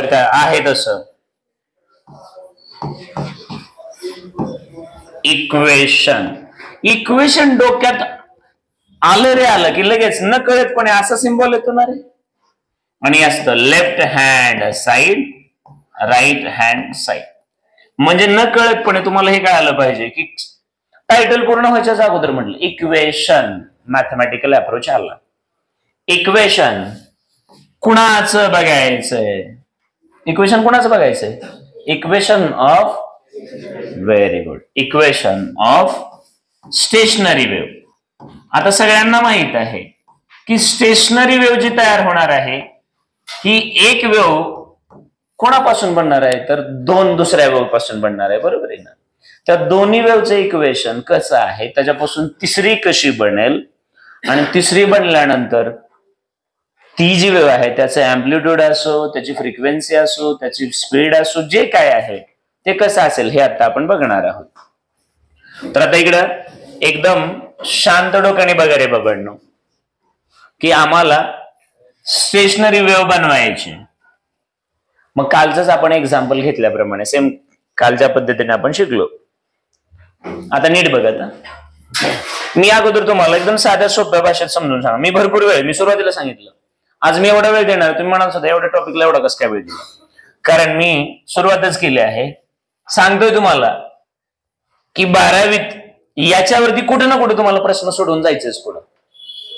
का आहे तसं इक्वेशन. इक्वेशन डोक्यात आलं रे आलं की लगेच न कळतपणे असा सिम्बॉल येतो ना रे. आणि असतं left hand side right hand side. म्हणजे न कळतपणे तुम्हाला हे कळालं पाहिजे की टायटल पूर्ण व्हायच्याच अगोदर म्हटलं इक्वेशन, मॅथमॅटिकल अप्रोच आला. इक्वेशन कुणाचं बघायचंय? इक्वेशन कुणाचं बघायचंय? Equation of, very good, equation of stationery wave. आता सगळ्यांना माहित आहे की स्टेशनरी वेव्ह जी तयार होणार आहे ही एक वेव्ह कोणापासून बनणार आहे तर दोन दुसऱ्या वेव्ह पासून बनणार आहे, बरोबर आहे ना. त्या दोन्ही वेव्हचं इक्वेशन कसं आहे, त्याच्यापासून तिसरी कशी बनेल आणि तिसरी बनल्यानंतर ती जी वेव्ह आहे त्याचं अँप्लिट्यूड असो, त्याची फ्रिक्वेन्सी असो, त्याची स्पीड असो, जे काय आहे ते कसं असेल हे आता आपण बघणार आहोत. तर आता इकडं एकदम शांत डोक्याने बघा रे बाबांनो की आम्हाला स्टेशनरी वेव्ह बनवायची. मग कालचंच आपण एक्झाम्पल घेतल्याप्रमाणे सेम कालच्या पद्धतीने आपण शिकलो. आता नीट बघा. मी अगोदर तुम्हाला एकदम साध्या सोप्या भाषेत समजून सांगा. मी भरपूर वेळ, मी सुरुवातीला सांगितलं आज मी एवढा वेळ देणार, तुम्ही म्हणाल सुद्धा एवढ्या टॉपिकला एवढा कसं काय वेळ दिला, कारण मी सुरुवातच केली आहे. सांगतोय तुम्हाला की 12वीत याच्यावरती कुठे ना कुठे तुम्हाला प्रश्न सोडवून जायचेच पुढं.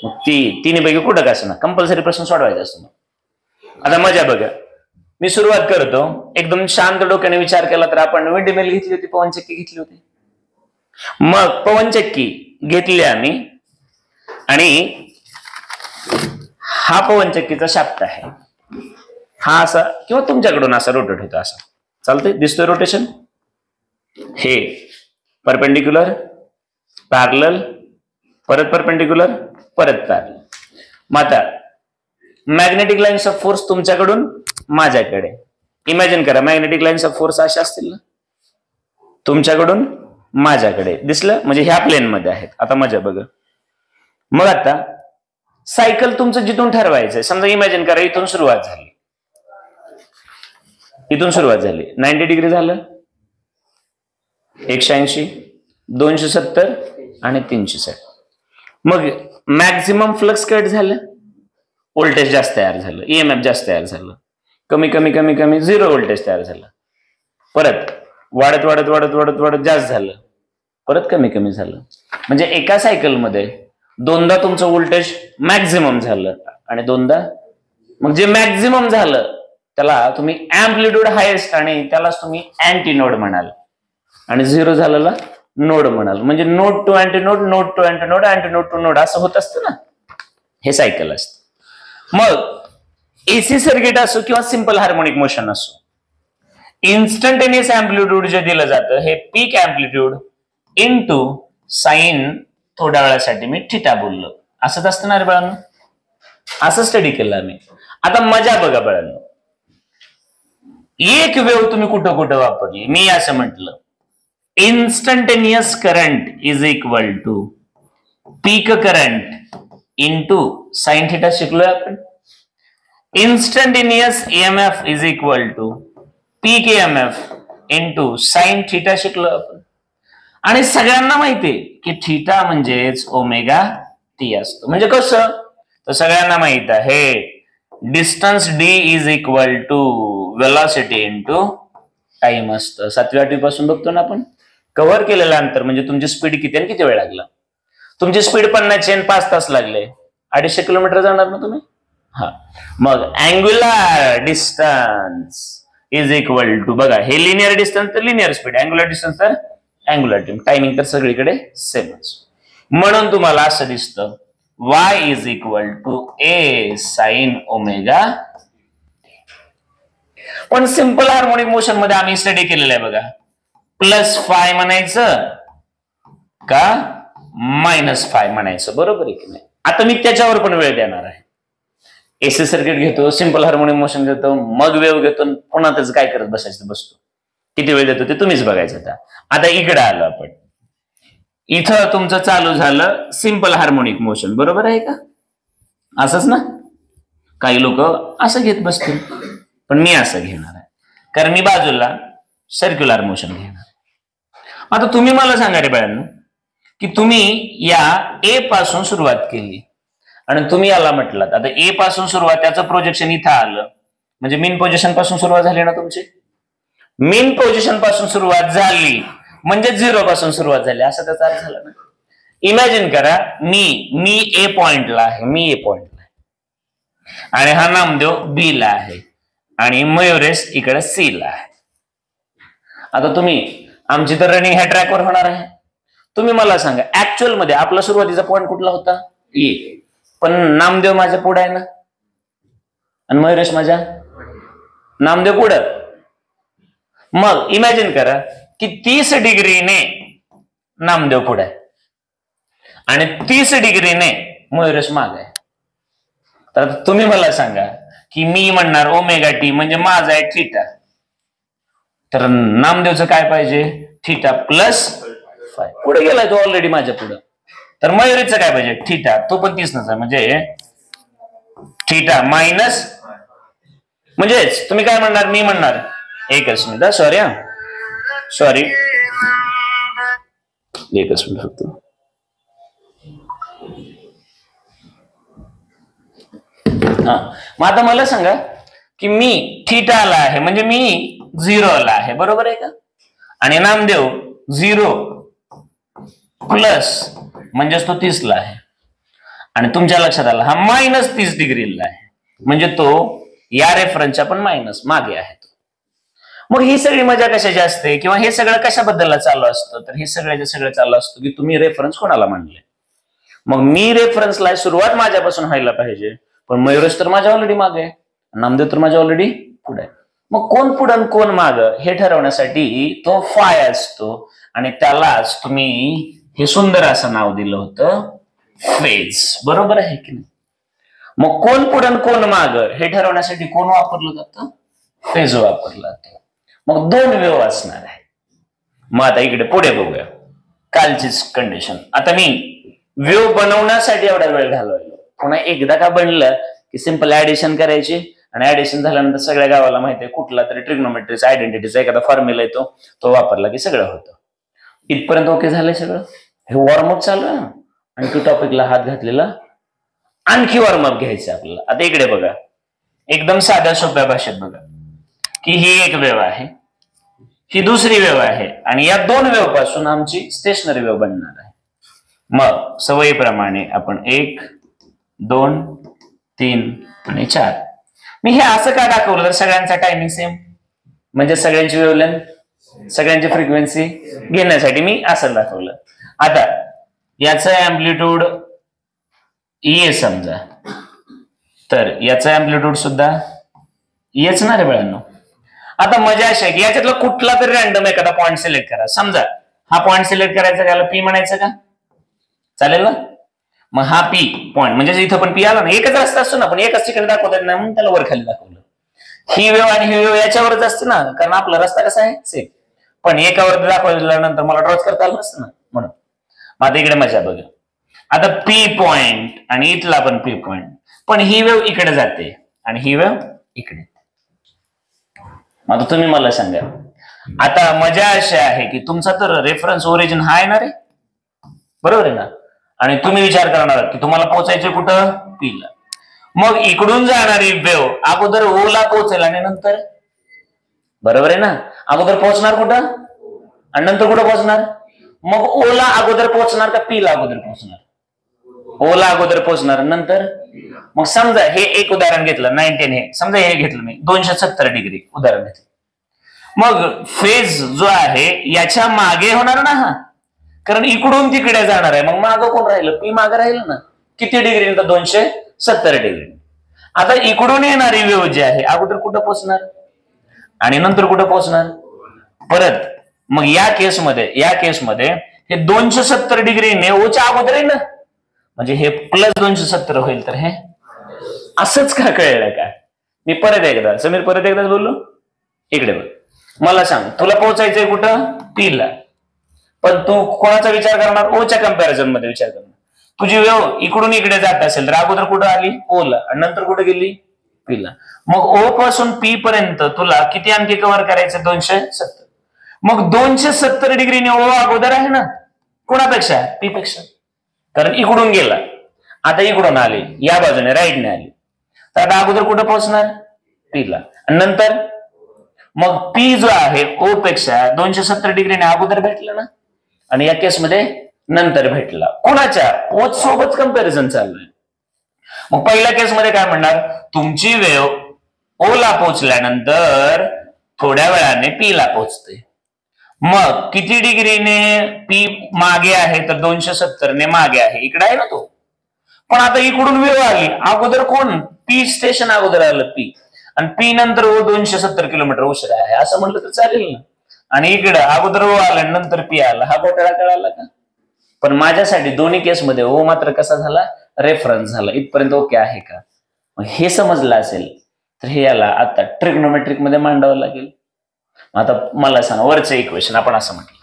मग तिन्हीपैकी कुठं कसं ना कंपल्सरी प्रश्न सोडवायचा असतो. आता मजा बघा, मी सुरुवात करतो. एकदम शांत डोक्याने विचार केला तर आपण विंडमिल घेतली होती, पवनचक्की घेतली होती. मग पवनचक्की घेतली आम्ही आणि हा पवनचक्कीचा शाफ्ट आहे. हा असा किंवा तुमच्याकडून असा रोटेट होतो, असा चालतंय, दिसतोय रोटेशन. हे परपेंडिक्युलर, पॅरलल, परत परपेंडिक्युलर, परत पॅरलल. मग आता मॅग्नेटिक लाईन्स ऑफ फोर्स तुमच्याकडून माझ्याकडे. इमॅजिन करा मॅग्नेटिक लाईन्स ऑफ फोर्स अशा असतील ना, तुमच्याकडून माझ्याकडे दिसलं, म्हणजे ह्या प्लेन मध्ये आहेत. आता मजा बघा. मग आता सायकल तुमचं जिथून ठरवायचंय. समजा इमॅजिन करा इथून सुरुवात झाली, इथून सुरुवात झाली, 90 डिग्री झालं, 180, 270 आणि 360. मग मॅक्झिमम फ्लक्स कट झालं, व्होल्टेज जास्त तयार झालं, ईएमएफ जास्त तयार झालं, कमी कमी कमी कमी 0 व्होल्टेज तयार झालं, परत वाढत वाढत वाढत वाढत वाढत जास्त झालं, परत कमी कमी झालं. म्हणजे एका सायकलमध्ये दोनदा तुमचं व्होल्टेज मॅक्झिमम झालं आणि दोनदा, मग जे मॅक्झिमम झालं त्याला तुम्ही अँप्लिट्यूड हायेस्ट आणि त्यालाच तुम्ही अँटी नोड म्हणाल आणि 0 झालेला नोड म्हणाल. म्हणजे node to anti node, node to anti node, anti node to node असं होत असतं ना, हे सायकल असतं. मग एसी सर्किट असो किंवा सिंपल हार्मोनिक मोशन असो, इन्स्टंटेनियस अँप्लिट्यूड जे दिलं जातं हे पीक अँप्लिट्यूड इनटू साइन, थोड्या वेळासाठी मी थिटा बोललो, असंच असतं ना रे बाळांनो. असं स्टडी केलं आम्ही. आता मजा बघा बाळांनो, एक वेव्ह तुम्ही कुठं कुठं वापरली. मी असं म्हटलं instantaneous current is equal to peak current into sine theta शिकलोय आपण. Instantaneous EMF is equal to peak EMF into sine theta शिकलो आपण. आणि सगळ्यांना माहितीये की थिटा म्हणजेच ओमेगा टी असतो. म्हणजे कसं, तर सगळ्यांना माहित आहे distance D is equal to velocity into time असतं. 7वी 8वी पासून बघतो ना आपण. कव्हर केलेलं अंतर म्हणजे तुमची स्पीड किती आणि किती वेळ लागला. तुमची स्पीड 50 आणि 5 तास लागले, 250 किलोमीटर जाणार ना तुम्ही. हा, मग angular distance is equal to, बघा हे लिनियर डिस्टन्स तर लिनियर स्पीड, अँग्युलर डिस्टन्स तर अँग्युलर टायमिंग तर सगळीकडे सेमच. म्हणून तुम्हाला असं दिसतं y is equal to a sine omega. पण सिंपल हार्मोनिक मोशन मध्ये आम्ही स्टडी केलेलं आहे बघा, +φ म्हणायचं का -φ म्हणायचं, बरोबर आहे की नाही. आता मी त्याच्यावर पण वेळ देणार आहे. एसी सर्किट घेतो, सिंपल हार्मोनिक मोशन घेतो, मग वेव्ह घेतो, पुन्हा त्याचं काय करत बसायचं बसतो. किती वेळ देतो ते तुम्हीच बघायचं. आता इकडे आलो आपण. इथं तुमचं चालू झालं सिंपल हार्मोनिक मोशन, बरोबर आहे का. असंच ना, काही लोक असं घेत बसतील, पण मी असं घेणार आहे, कारण मी बाजूला सर्क्युलर मोशन घेणार. आता तुम्ही मला सांगा रे बाळांनो, की तुम्ही या ए पासून सुरुवात केली आणि तुम्ही याला म्हटलात आता ए पासून सुरुवात, त्याचं प्रोजेक्शन इथं आलं, म्हणजे मेन पोझिशन पासून सुरुवात झाली ना तुमची. मेन पोझिशन पासून सुरुवात झाली म्हणजे 0 पासून सुरुवात झाली असा त्याचा अर्थ झाला ना. इमॅजिन करा, मी ए पॉइंटला आहे, मी ए पॉइंटला आहे आणि हा नामदेव बी ला आहे आणि मयुरेश इकडे सी ला आहे. आता तुम्ही, आमची तर रनिंग ह्या ट्रॅकवर होणार आहे. तुम्ही मला सांगा ऍक्च्युअल मध्ये आपला सुरुवातीचा पॉइंट कुठला होता? ए. पण नामदेव माझ्या पुढे आहे ना आणि मयुरेश माझ्या, नामदेव पुढं. मग इमॅजिन करा की 30 डिग्रीने नामदेव पुढे आहे आणि 30 डिग्रीने मयुरेश माग आहे. तर तुम्ही मला सांगा की मी म्हणणार ओमेगा टी म्हणजे माझा आहे थीटा, तर नामदेवचं काय पाहिजे? Theta plus 5. पुढे गेलाय तो ऑलरेडी माझ्या पुढे. तर मयुरेशचं काय पाहिजे? थीटा, तो पण 30 नचा, म्हणजे थीटा मायनस, म्हणजेच तुम्ही काय म्हणणार? मी म्हणणार एकच मिनिट, सॉरी एकच मिनिट फक्त. हा, मग आता मला सांगा की मी थीटाला आहे म्हणजे मी 0 ला आहे, बरोबर आहे का? आणि नामदेव 0 प्लस म्हणजेच तो 30 ला आहे आणि तुमच्या लक्षात आला हा मायनस 30 डिग्रीला आहे, म्हणजे तो या रेफरन्सच्या पण मायनस मागे आहे. मग ही सगळी मजा कशाची असते किंवा हे सगळं कशाबद्दल चालू असतं? तर हे सगळं चालू असतं की तुम्ही रेफरन्स कोणाला मानले. मग मी रेफरन्सला सुरुवात माझ्यापासून व्हायला पाहिजे, पण मयुरेश तर माझ्या ऑलरेडी मागे आहे, नामदेव तर माझ्या ऑलरेडी पुढे आहे. मग कोण पुढे आणि कोण माग हे ठरवण्यासाठी तो फाय असतो आणि त्यालाच तुम्ही हे सुंदर असं नाव दिलं होतं फेज, बरोबर आहे की नाही? मग कोण पुढे आणि कोण माग हे ठरवण्यासाठी कोण वापरलं जातं? फेज वापरलं जातं. मग 2 वेव्ह असणार आहे. मग आता इकडे पुढे बघूया कालचीच कंडिशन. आता मी वेव्ह बनवण्यासाठी एवढा वेळ घालवला, पुन्हा एकदा का बनलं की सिंपल ऍडिशन करायची आणि ऍडिशन झाल्यानंतर सगळ्या गावाला माहिती आहे कुठला तरी ट्रिग्नोमेट्रीचा आयडेंटिटीचा एखादा फॉर्म्युला येतो, तो वापरला की सगळं होतं. इथपर्यंत ओके झालंय सगळं. हे वॉर्मअप चालू आहे आणि तू टॉपिकला हात घातलेला, आणखी वॉर्मअप घ्यायचं आपल्याला. आता इकडे बघा, एकदम साध्या सोप्या भाषेत बघा की ही एक वेव्ह आहे, ही दुसरी वेव्ह आहे आणि या 2 वेव्ह पासून आमची स्टेशनरी वेव्ह बनणार आहे. मग सवयीप्रमाणे आपण 1, 2, 3 आणि 4. मी हे असं का दाखवलं? तर सगळ्यांचा टायमिंग सेम, म्हणजे सगळ्यांची वेव्हलेंथ, सगळ्यांची फ्रिक्वेन्सी घेण्यासाठी मी असं दाखवलं. आता याचा अँप्लिट्यूड ए समजा, तर याचा अँप्लिट्यूड सुद्धा येच ना रे बाळांनो. आता मजा अशी आहे की याच्यातला कुठला तरी रॅन्डम एखादा पॉइंट सिलेक्ट करा. समजा हा पॉइंट सिलेक्ट करायचा, त्याला पी म्हणायचं का? चालेल ना? मग हा पी पॉइंट म्हणजे इथं पण पी आला ना, एकच रस्ता असतो ना, पण एकच ठिकाणी दाखवतात ना, म्हणून त्याला वर खाली दाखवलं. ही वेव्ह आणि ही वेव्ह याच्यावरच असते ना, कारण आपला रस्ता कसा आहे सेम, पण एकावर दाखवल्यानंतर मला ड्रॉच करता आलं नसतं ना, म्हणून. मग आता इकडे मजा बघा. आता पी पॉइंट आणि इथला पण पी पॉइंट, पण ही वेव्ह इकडे जाते आणि ही वेव्ह इकडे. आता तुम्ही मला सांगा, आता मजा अशी आहे की तुमचा तर रेफरन्स ओरिजिन हा येणार आहे, बरोबर आहे ना? आणि तुम्ही विचार करणार की तुम्हाला पोहोचायचं कुठं? पी ला. मग इकडून जाणारी वेव्ह अगोदर ओ ला पोहोचेल आणि नंतर, बरोबर आहे ना? अगोदर पोहोचणार कुठं आणि नंतर कुठं पोहोचणार? मग ओ ला अगोदर पोहोचणार का पी ला अगोदर पोहोचणार? ओ ला अगोदर पोहोचणार नंतर. मग समजा हे एक उदाहरण घेतलं, 19 हे समजा हे घेतलं मी 270 डिग्री उदाहरण घेतलं. मग फेज जो आहे याच्या मागे होणार ना हा, कारण इकडून तिकडे जाणार आहे. मग मागं कोण राहिलं? पी मागं राहिलं ना. किती डिग्री? 270 डिग्री. आता इकडून येणारी वेव्ह जी आहे अगोदर कुठं पोहोचणार आणि नंतर कुठं पोहोचणार? परत. मग या केसमध्ये हे 270 डिग्रीने ओच्या अगोदर आहे ना, म्हणजे हे प्लस 270 होईल. तर हे असंच का कळलं का? मी परत एकदा, समीर परत एकदाच बोललो. इकडे बघ, मला सांग, तुला पोहोचायचंय कुठं? पी ला, पण तू कोणाचा विचार करणार? ओच्या कंपॅरिझन मध्ये विचार करणार. तुझी वेव्ह इकडून इकडे जात असेल तर अगोदर कुठं आली? ओ ला आणि नंतर कुठे गेली? पीला. मग ओ पासून पी पर्यंत तुला किती आणखी कव्हर करायचं? 270. मग 270 डिग्रीने ओ अगोदर आहे ना, कोणापेक्षा? पी पेक्षा. कारण इकडून गेला, आता इकडून आले, या बाजूने राईटने आले, तर आता अगोदर कुठं पोहोचणार? पीला. आणि नंतर मग पी जो आहे ओ पेक्षा 270 डिग्रीने अगोदर भेटला ना, आणि या केसमध्ये नंतर भेटला. कोणाच्या? ओ सोबत कंपॅरिझन चाललंय. मग पहिल्या केसमध्ये काय म्हणणार? तुमची वेव ओ ला पोहोचल्यानंतर थोड्या वेळाने पी ला पोहोचते. मग किती डिग्रीने पी मागे आहे? तर 270 ने मागे आहे, इकडे आहे ना तो. पण आता इकडून वेव आली, अगोदर कोण? पी स्टेशन अगोदर आलं पी, आणि पी नंतर ओ 270 किलोमीटर उशिरा आहे असं म्हटलं तर चालेल ना. आणि इकडं अगोदर ओ आलं नंतर पी आला, हा घोटाळा कळाला का? पण माझ्यासाठी दोन्ही केसमध्ये ओ मात्र कसा झाला? रेफरन्स झाला. इथपर्यंत ओके आहे का? मग हे समजलं असेल तर हे याला आता ट्रिग्नोमेट्रिक मध्ये मांडावं लागेल. आता मला सांगा, वरचं इक्वेशन आपण असं म्हटलं,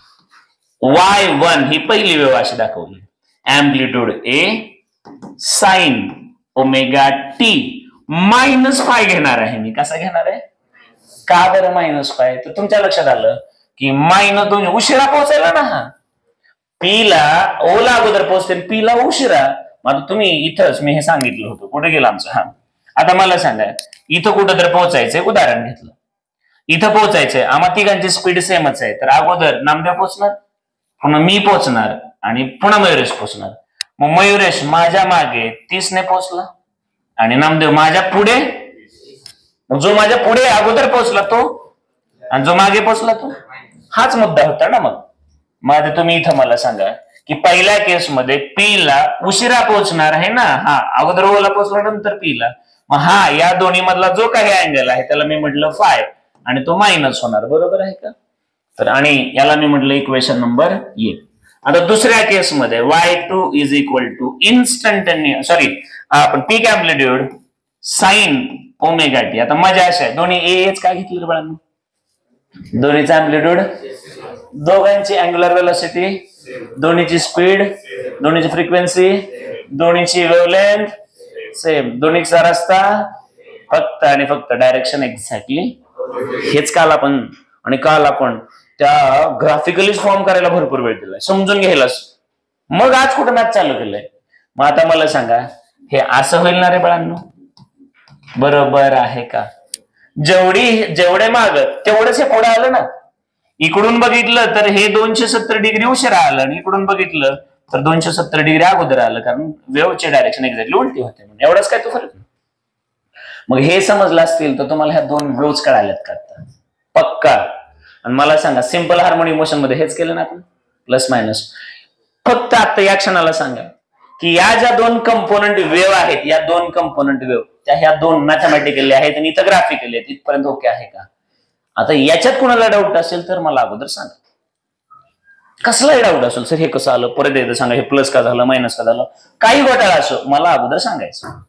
y1 ही पहिली वेव अशी दाखवली, अँप्लिट्यूड ए साइन ओमेगा टी -φ घेणार आहे मी. कसा घेणार आहे? का बरं -φ? तर तुमच्या लक्षात आलं की -2 उशिरा पोहोचायला ना, हा पी ला ओ ला अगोदर पोहोचते, पी ला उशिरा. मग तुम्ही इथंच मी हे सांगितलं होतं, कुठे गेलं आमचं? हा आता मला सांगा, इथं कुठं तर पोहोचायचंय, उदाहरण घेतलं, इथं पोहोचायचंय, आम्हा तिघांची स्पीड सेमच आहे, तर अगोदर नामदेव पोहोचणार, पुन्हा मी पोहोचणार, आणि पुन्हा मयुरेश पोहोचणार. मग मयुरेश माझ्या मागे 30 ने पोहोचला, आणि नामदेव माझ्या पुढे. मग जो माझ्या पुढे अगोदर पोहोचला तो, आणि जो मागे पोहोचला तो, हाच मुद्दा होता ना. मग आता तुम्ही इथं मला सांगा की पहिल्या केसमध्ये पी ला उशिरा पोहोचणार आहे ना, हा अगोदर ओला पोहोचला नंतर पी ला. मग हा या दोन्ही मधला जो काही अँगल आहे त्याला मी म्हटलं फाय, आणि तो मायनस होणार, बरोबर आहे का? तर आणि याला मी म्हटलं इक्वेशन नंबर ए. आता दुसऱ्या केसमध्ये y2 is equal to instantaneous, sorry आपण peak amplitude sine omega t. आता मजा अशी आहे, दोन्ही एच काय घेतली रे बाळांनो? दोन्हीचा अँप्लिट्यूड, दोघांची अँग्युलर वेलोसिटी, दोन्हीची स्पीड, दोन्हीची फ्रिक्वेन्सी, दोन्हीची वेव्हलेंथ सेम, दोन्हीचा रस्ता फक्त आणि फक्त डायरेक्शन एक्झॅक्टली. हेच काल आपण, आणि काल आपण त्या ग्राफिकली फॉर्म करायला भरपूर वेळ दिलाय, समजून घ्यायलाच. मग आज कुठं मॅथ चालू केलंय. मग आता मला सांगा, हे असं होईल ना रे बाळांनो? बरोबर आहे का? जेवढे माग तेवढंच हे पुढे आलं ना. इकडून बघितलं तर हे 270 डिग्री उशिरा आलं, आणि इकडून बघितलं तर 270 डिग्री अगोदर आलं, कारण वेव्हची डायरेक्शन एक्झॅक्टली उलटी होते. म्हणजे एवढंच काय तो फरक. मग हे समजलं असतील तर तुम्हाला ह्या दोन वेव्हज कळाल्यात का आता? पक्का. आणि मला सांगा, सिंपल हार्मोनिक मोशन मध्ये हेच केलं ना आपण, प्लस मायनस. फक्त आता या क्षणाला सांगा की या ज्या दोन कंपोनंट वेव्ह आहेत, या दोन कंपोनंट वेव्ह त्या ह्या दोन मॅथमॅटिकली आहेत आणि इथं ग्राफिकली आहेत, इथपर्यंत ओके आहे का? आता याच्यात कुणाला डाऊट असेल तर मला अगोदर सांगा. कसलाही डाऊट असेल, सर हे कसं आलं, परत एकदा सांगा, हे प्लस का झालं, मायनस का झालं, काही घोटाळा असो, मला अगोदर सांगायचं.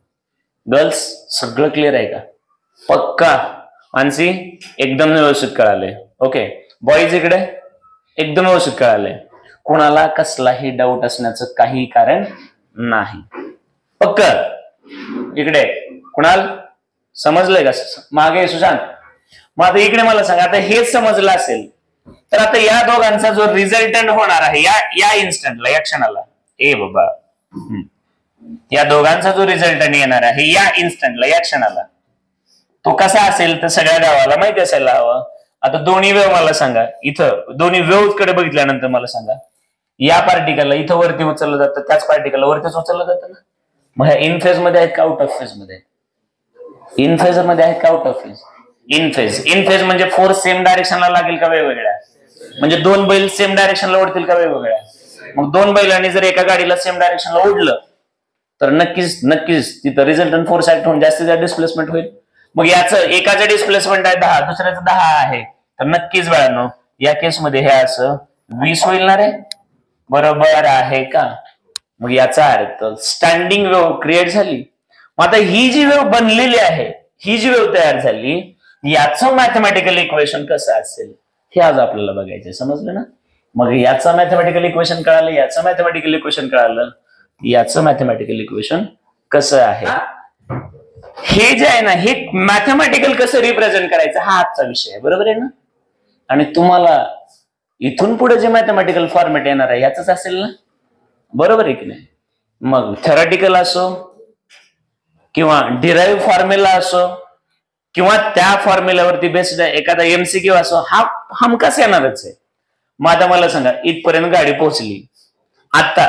गर्ल्स सगळं क्लिअर आहे का? पक्का? मानसी एकदम व्यवस्थित कळाले. ओके, बॉईज इकडे एकदम व्यवस्थित कळाले. कुणाला कसलाही डाऊट असण्याचं काही कारण नाही. पक्क? इकडे कुणाल समजलंय का? मागे सुशांत. मग आता इकडे मला सांगा, आता हेच समजलं असेल तर आता या दोघांचा जो रिझल्टंट होणार आहे या इन्स्टंटला, या क्षणाला, ए बाबा, या दोघांचा जो रिझल्टंट येणार आहे या इन्स्टंटला, या क्षणाला, तो कसा असेल तर सगळ्या गावाला माहिती असायला हवं. आता दोन्ही वेव्ह मला सांगा, इथं दोन्ही वेव्ह कडे बघितल्यानंतर मला सांगा, या पार्टिकलला इथं वरती उचललं जातं, त्याच पार्टिकलला वरतीच उचललं जातं ना. मग ह्या इन फेज मध्ये आहेत का आउट ऑफ फेज मध्ये? इन फेज मध्ये आहेत का out of phase? In phase. In phase म्हणजे फोर्स सेम डायरेक्शनला लागेल का वेगवेगळ्या? म्हणजे दोन बैल सेम डायरेक्शनला ओढतील का वेगवेगळ्या? मग दोन बैलांनी जर एका गाडीला सेम डायरेक्शनला ओढलं तर नक्कीच तिथं रिझल्टंट फोर्स ऍक्ट होऊन जास्तीत जास्त डिस्प्लेसमेंट होईल. मग याचं एकाचं डिस्प्लेसमेंट आहे 10, दुसऱ्याचं 10 आहे, तर नक्कीच बाळांनो या केसमध्ये हे असं 20 होईल ना रे? बरोबर आहे का? मग याचा अर्थ स्टँडिंग वेव्ह क्रिएट झाली. मग आता ही जी वेव्ह बनलेली आहे, ही जी वेव्ह तयार झाली, याचं मॅथमॅटिकल इक्वेशन कसं असेल हे आज आपल्याला बघायचं. समजलं ना? मग याचं मॅथमॅटिकल इक्वेशन कळालं, याचं मॅथमॅटिकल इक्वेशन कळालं, याचं मॅथमॅटिकल इक्वेशन कसं आहे हे जे आहे ना, हे मॅथमॅटिकल कसं रिप्रेझेंट करायचं हा आजचा विषय आहे, बरोबर आहे ना. आणि तुम्हाला इथून पुढे जे मॅथमॅटिकल फॉर्मॅट येणार आहे याच असेल ना, बरोबर आहे की नाही. मग थेरॉटिकल असो किंवा डिराईव्ह फॉर्म्युला असो किंवा त्या फॉर्म्युल्यावरती बेस्ड एखादा MCQ असो, हा हमखास येणारच आहे. मग आता मला सांगा, इथपर्यंत गाडी पोहोचली. आता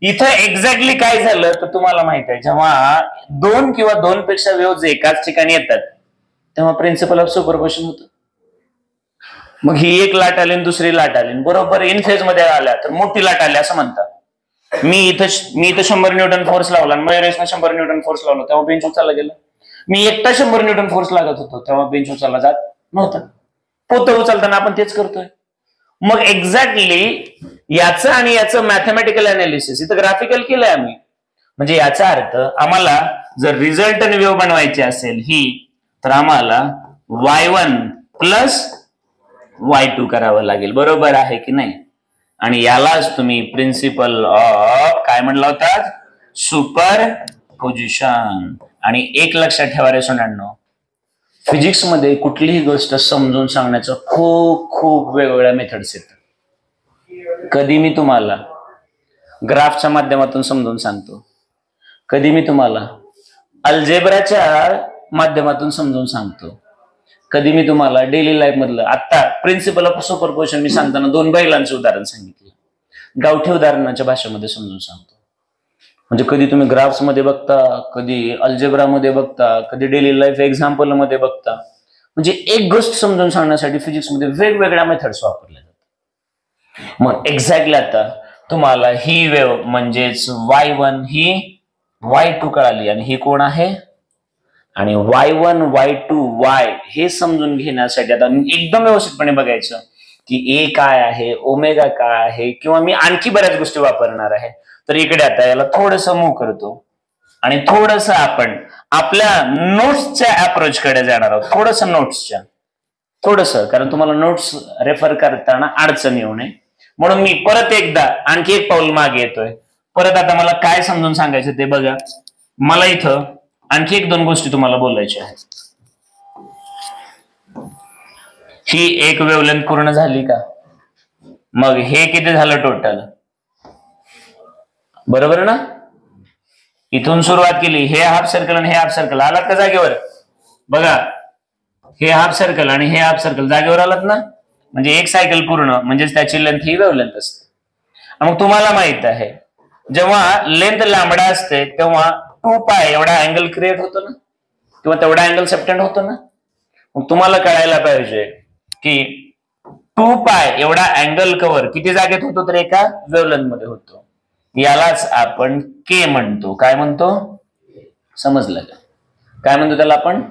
इथं एक्झॅक्टली काय झालं तर तुम्हाला माहित आहे, जेव्हा दोन किंवा दोन पेक्षा वेव्ह एकाच ठिकाणी येतात तेव्हा प्रिन्सिपल ऑफ सुपरपोजिशन होतं. मग ही एक लाट आली आणि दुसरी लाट आली, बरोबर इन फेज मध्ये आल्या तर मोठी लाट आली असं म्हणतात. मी इथं 100 न्यूटन फोर्स लावला आणि मयुरेशने 100 न्यूटन फोर्स लावला, तेव्हा बेंच उचलला गेला. मी एकटा 100 न्यूटन फोर्स लागत होतो तेव्हा बेंच उचलला जात नव्हता. पोतं उचलताना आपण तेच करतोय. मग एक्झॅक्टली याचं आणि याचं मॅथमॅटिकल अनालिसिस इथं ग्राफिकल केलंय आम्ही. म्हणजे याचा अर्थ आम्हाला जर रिझल्टंट वेव्ह बनवायची असेल ही, तर आम्हाला y1 प्लस y2 करावं लागेल, बरोबर आहे की नाही. आणि यालाच तुम्ही प्रिन्सिपल ऑफ काय म्हणला होता, सुपर पोजिशन. आणि एक लक्षात ठेवा रे सोनांनो, फिजिक्स मध्ये कुठलीही गोष्ट समजून सांगण्याचं खूप खूप वेगवेगळ्या मेथड्स आहेत. कधी मी तुम्हाला ग्राफच्या माध्यमातून समजून सांगतो, कधी मी तुम्हाला अल्जेब्राच्या माध्यमातून समजून सांगतो, कधी मी तुम्हाला डेली लाईफ मधलं. आता प्रिन्सिपल ऑफ सुपरपोजिशन मी सांगताना 2 बैलांचं उदाहरण सांगितलं, गावठी उदाहरणाच्या भाषेमध्ये समजून सांगतो. म्हणजे कधी तुम्ही ग्राफ्स मध्ये बघता, कधी अल्जेब्रामध्ये बघता, कधी डेली लाईफ एक्झाम्पल मध्ये बघता. म्हणजे एक गोष्ट समजून सांगण्यासाठी फिजिक्समध्ये वेगवेगळ्या मेथड्स वापरल्या जातात. मग एक्झॅक्टली आता तुम्हाला ही वेव्ह म्हणजेच y1 ही y2 कळाली आणि ही कोण आहे, आणि y1 y2 y हे समजून घेण्यासाठी आता एकदम व्यवस्थितपणे बघायचं की ए काय आहे, ओमेगा काय आहे, किंवा मी आणखी बऱ्याच गोष्टी वापरणार आहे. तर इकडे आता याला थोडस मूव्ह करतो आणि थोडस आपण आपल्या नोट्सच्या अप्रोच कडे जाणार आहोत. थोडस नोट्सच्या, थोडस, कारण तुम्हाला नोट्स रेफर करताना अडचण येऊ नये म्हणून मी परत एकदा आणखी एक पाऊल मागे येतोय. परत आता मला काय समजून सांगायचं ते बघा. मला इथं आणखी 1-2 गोष्टी तुम्हाला बोलायच्या आहेत. ही एक वेव्हलेंथ पूर्ण झाली का, मग हे किती झालं टोटल, बरोबर ना. इथून सुरुवात केली, हे हाफ सर्कल आणि हे हाफ सर्कल, आलात का जागेवर. बघा हे हाफ सर्कल आणि हे हाफ सर्कल जागेवर आलात ना. म्हणजे एक सायकल पूर्ण म्हणजेच त्याची लेंथ ही वेव्हलेंथ असते. मग तुम्हाला माहित आहे जेव्हा लेंथ लांबडा असते तेव्हा 2π एवढा अँगल क्रिएट होतो ना, किंवा तेवढा अँगल सबटेंड होतो ना. मग तुम्हाला कळायला पाहिजे की 2π एवढा अँगल कव्हर किती जागेत होतो, तर एका वेव्हलेंथ मध्ये होतो. यालाच आपण के म्हणतो. काय म्हणतो, समजलं का, काय म्हणतो त्याला आपण.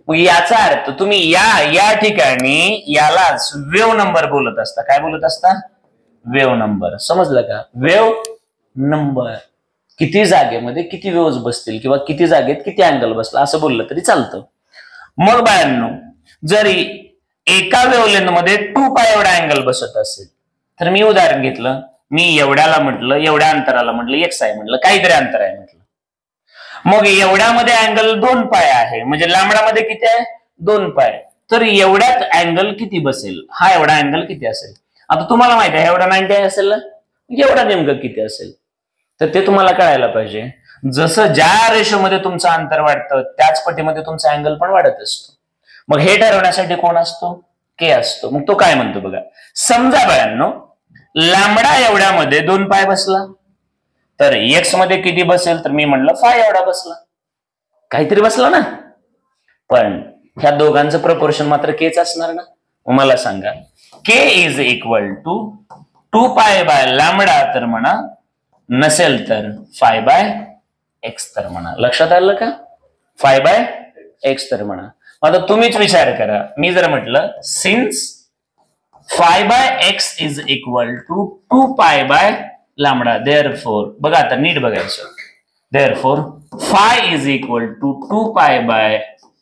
मग याचा अर्थ तुम्ही या ठिकाणी यालाच वेव्ह नंबर बोलत असता. काय बोलत असता, वेव्ह नंबर. समजलं का, वेव्ह नंबर. किती जागेमध्ये किती वेव्हज बसतील किंवा किती जागेत किती अँगल बसला असं बोललं तरी चालतं. मग बाळांनो, जरी एका वेव्हलेंथ मध्ये 2π एवढा अँगल बसत असेल तर मी उदाहरण घेतलं, मी एवढ्याला म्हटलं, एवढ्या अंतराला म्हटलं x आहे म्हटलं, काहीतरी अंतर आहे म्हटलं. मग एवढ्यामध्ये अँगल 2π आहे, म्हणजे लांबडामध्ये किती आहे 2π. तर एवढ्यात अँगल किती बसेल, हा एवढा अँगल किती असेल. आता तुम्हाला माहिती आहे एवढा 90 असेल ना, एवढा नेमकं किती असेल तर ते तुम्हाला कळायला पाहिजे. जसं ज्या रेशोमध्ये तुमचं अंतर वाढतं त्याच पटीमध्ये तुमचा अँगल पण वाढत असतो. मग हे ठरवण्यासाठी कोण असतो, के असतो. मग तो काय म्हणतो बघा. समजा बाळांनो लांबडा एवढ्यामध्ये 2π बसला, तर एक्स मध्ये किती बसेल, तर मी म्हणलं फाय एवढा बसला, काहीतरी बसला ना. पण ह्या दोघांचं प्रपोर्शन मात्र केच असणार ना. मला सांगा k is equal to 2π by lambda तर म्हणा, नसेल तर फाय बाय एक्स तर म्हणा. लक्षात आलं का, फाय बाय एक्स तर म्हणा. आता तुम्हीच विचार करा, मी जर म्हटलं since phi by x is equal to 2π by lambda, therefore बघा आता नीट बघायचं, therefore phi is equal to 2π by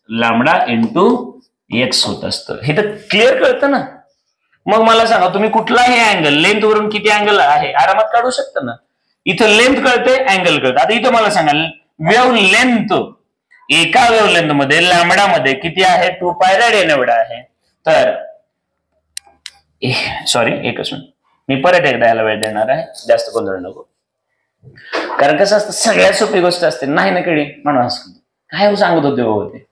lambda into x होत असतं. हे तर क्लिअर कळतं ना. मग मला सांगा तुम्ही कुठलाही अँगल लेंथ वरून किती अँगल आहे आरामात काढू शकता ना. इथं लेंथ कळते, अँगल कळतं. आता इथं मला सांगा वेव्ह लेंथ एका वेव्हलेंथ मध्ये लॅम्बडा मध्ये किती आहे 2 पाय रेडियन एवढा आहे. तर सॉरी एकच मिनिट, मी परत एकदा याला वेळ देणार आहे, जास्त गोंधळ नको. कारण कसं असतं सगळ्यात सोपी गोष्ट असते नाही ना कळली म्हणून काय सांगत होते बाबा ते.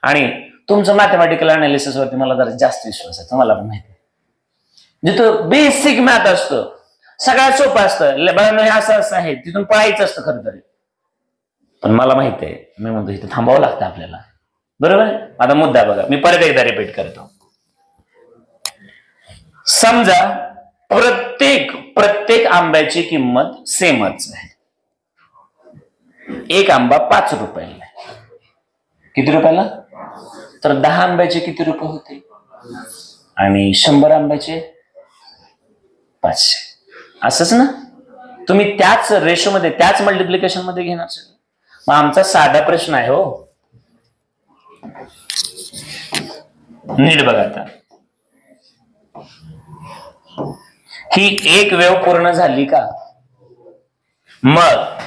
आणि तुमचं मॅथमॅटिकल अनालिसिस वरती मला जरा जास्त विश्वास आहे, तुम्हाला पण माहिती आहे. जिथं बेसिक मॅथ असतं सगळ्यात सोपं असतं, हे असं असं आहे तिथून पळायचं असतं खरं तरी. पण मला माहिती आहे, मी म्हणतो इथं थांबावं लागतं आपल्याला, बरोबर. आता मुद्दा बघा, मी परत एकदा रिपीट करतो. समजा प्रत्येक आंब्याची किंमत सेमच आहे. एक आंबा 5 रुपयाला आहे. किती रुपयाला? तर 10 आंब्याचे किती रुपये होते? आणि 100 आंब्याचे 500. असंच ना, तुम्ही त्याच रेशो मध्ये त्याच मल्टिप्लिकेशन मध्ये घेणार. मग आमचा साधा प्रश्न आहे हो, नीट बघा. आता ही एक वेव पूर्ण झाली का? मग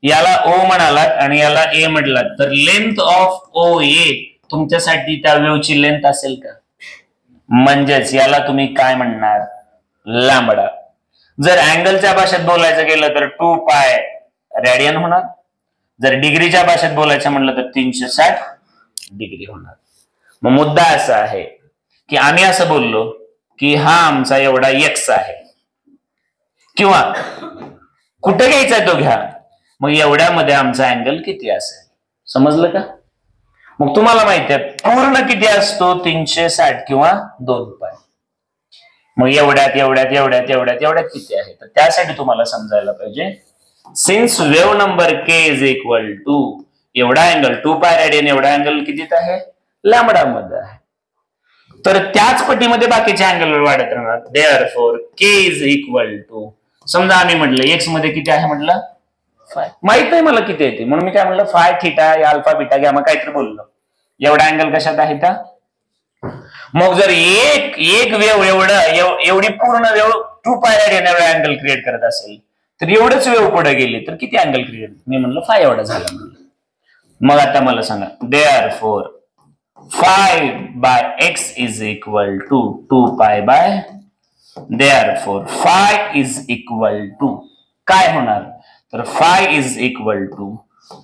याला ओ म्हणालात आणि याला ए म्हटलात, तर लेंथ ऑफ ओ ए तुमच्यासाठी त्या वेवची लेंथ असेल का? म्हणजेच याला तुम्ही काय म्हणणार? लॅम्बडा. जर अँगलच्या भाषेत बोलायचं गेलं तर 2 पाय रेडियन होणार. जर डिग्रीच्या भाषेत बोलायचं म्हणलं तर 360 डिग्री होणार. मग मुद्दा असा आहे की आम्ही असं बोललो की हा आमचा एवढा एक्स आहे, किंवा कुठे घ्यायचा तो घ्या, मग एवढ्यामध्ये आमचा अँगल किती असेल. समजलं का? मग तुम्हाला माहिती आहे पूर्ण किती असतो? 360 किंवा 2 पाय. मग एवढ्यात एवढ्यात एवढ्यात एवढ्यात एवढ्यात किती आहे? तर त्यासाठी तुम्हाला समजायला पाहिजे, since wave number k is equal to एवढा अँगल 2 पाय रेडियन, एवढा अँगल कितीत आहे? लॅम्बडा मध्ये आहे. तर त्याच पटीमध्ये बाकीचे अँगल वाढत राहणार. Therefore k is equal to, समजा आम्ही म्हटलं एक्स मध्ये किती आहे म्हटलं फाय, माहित नाही मला किती येते म्हणून मी काय म्हटलं five theta alpha beta gamma काहीतरी बोललो. एवढा अँगल कशात आहे का? मग जर एक वेव एवढी पूर्ण वेव 2 पाय रेडियन एवढा अँगल क्रिएट करत असेल तर एवढंच वेव पुढे गेली तर किती अँगल क्रिएट? मी म्हणलं फाय एवढा झाला म्हणलं. मग आता मला सांगा, therefore phi by x is equal to 2 pi by, therefore phi is equal to काय होणार? तर five is equal to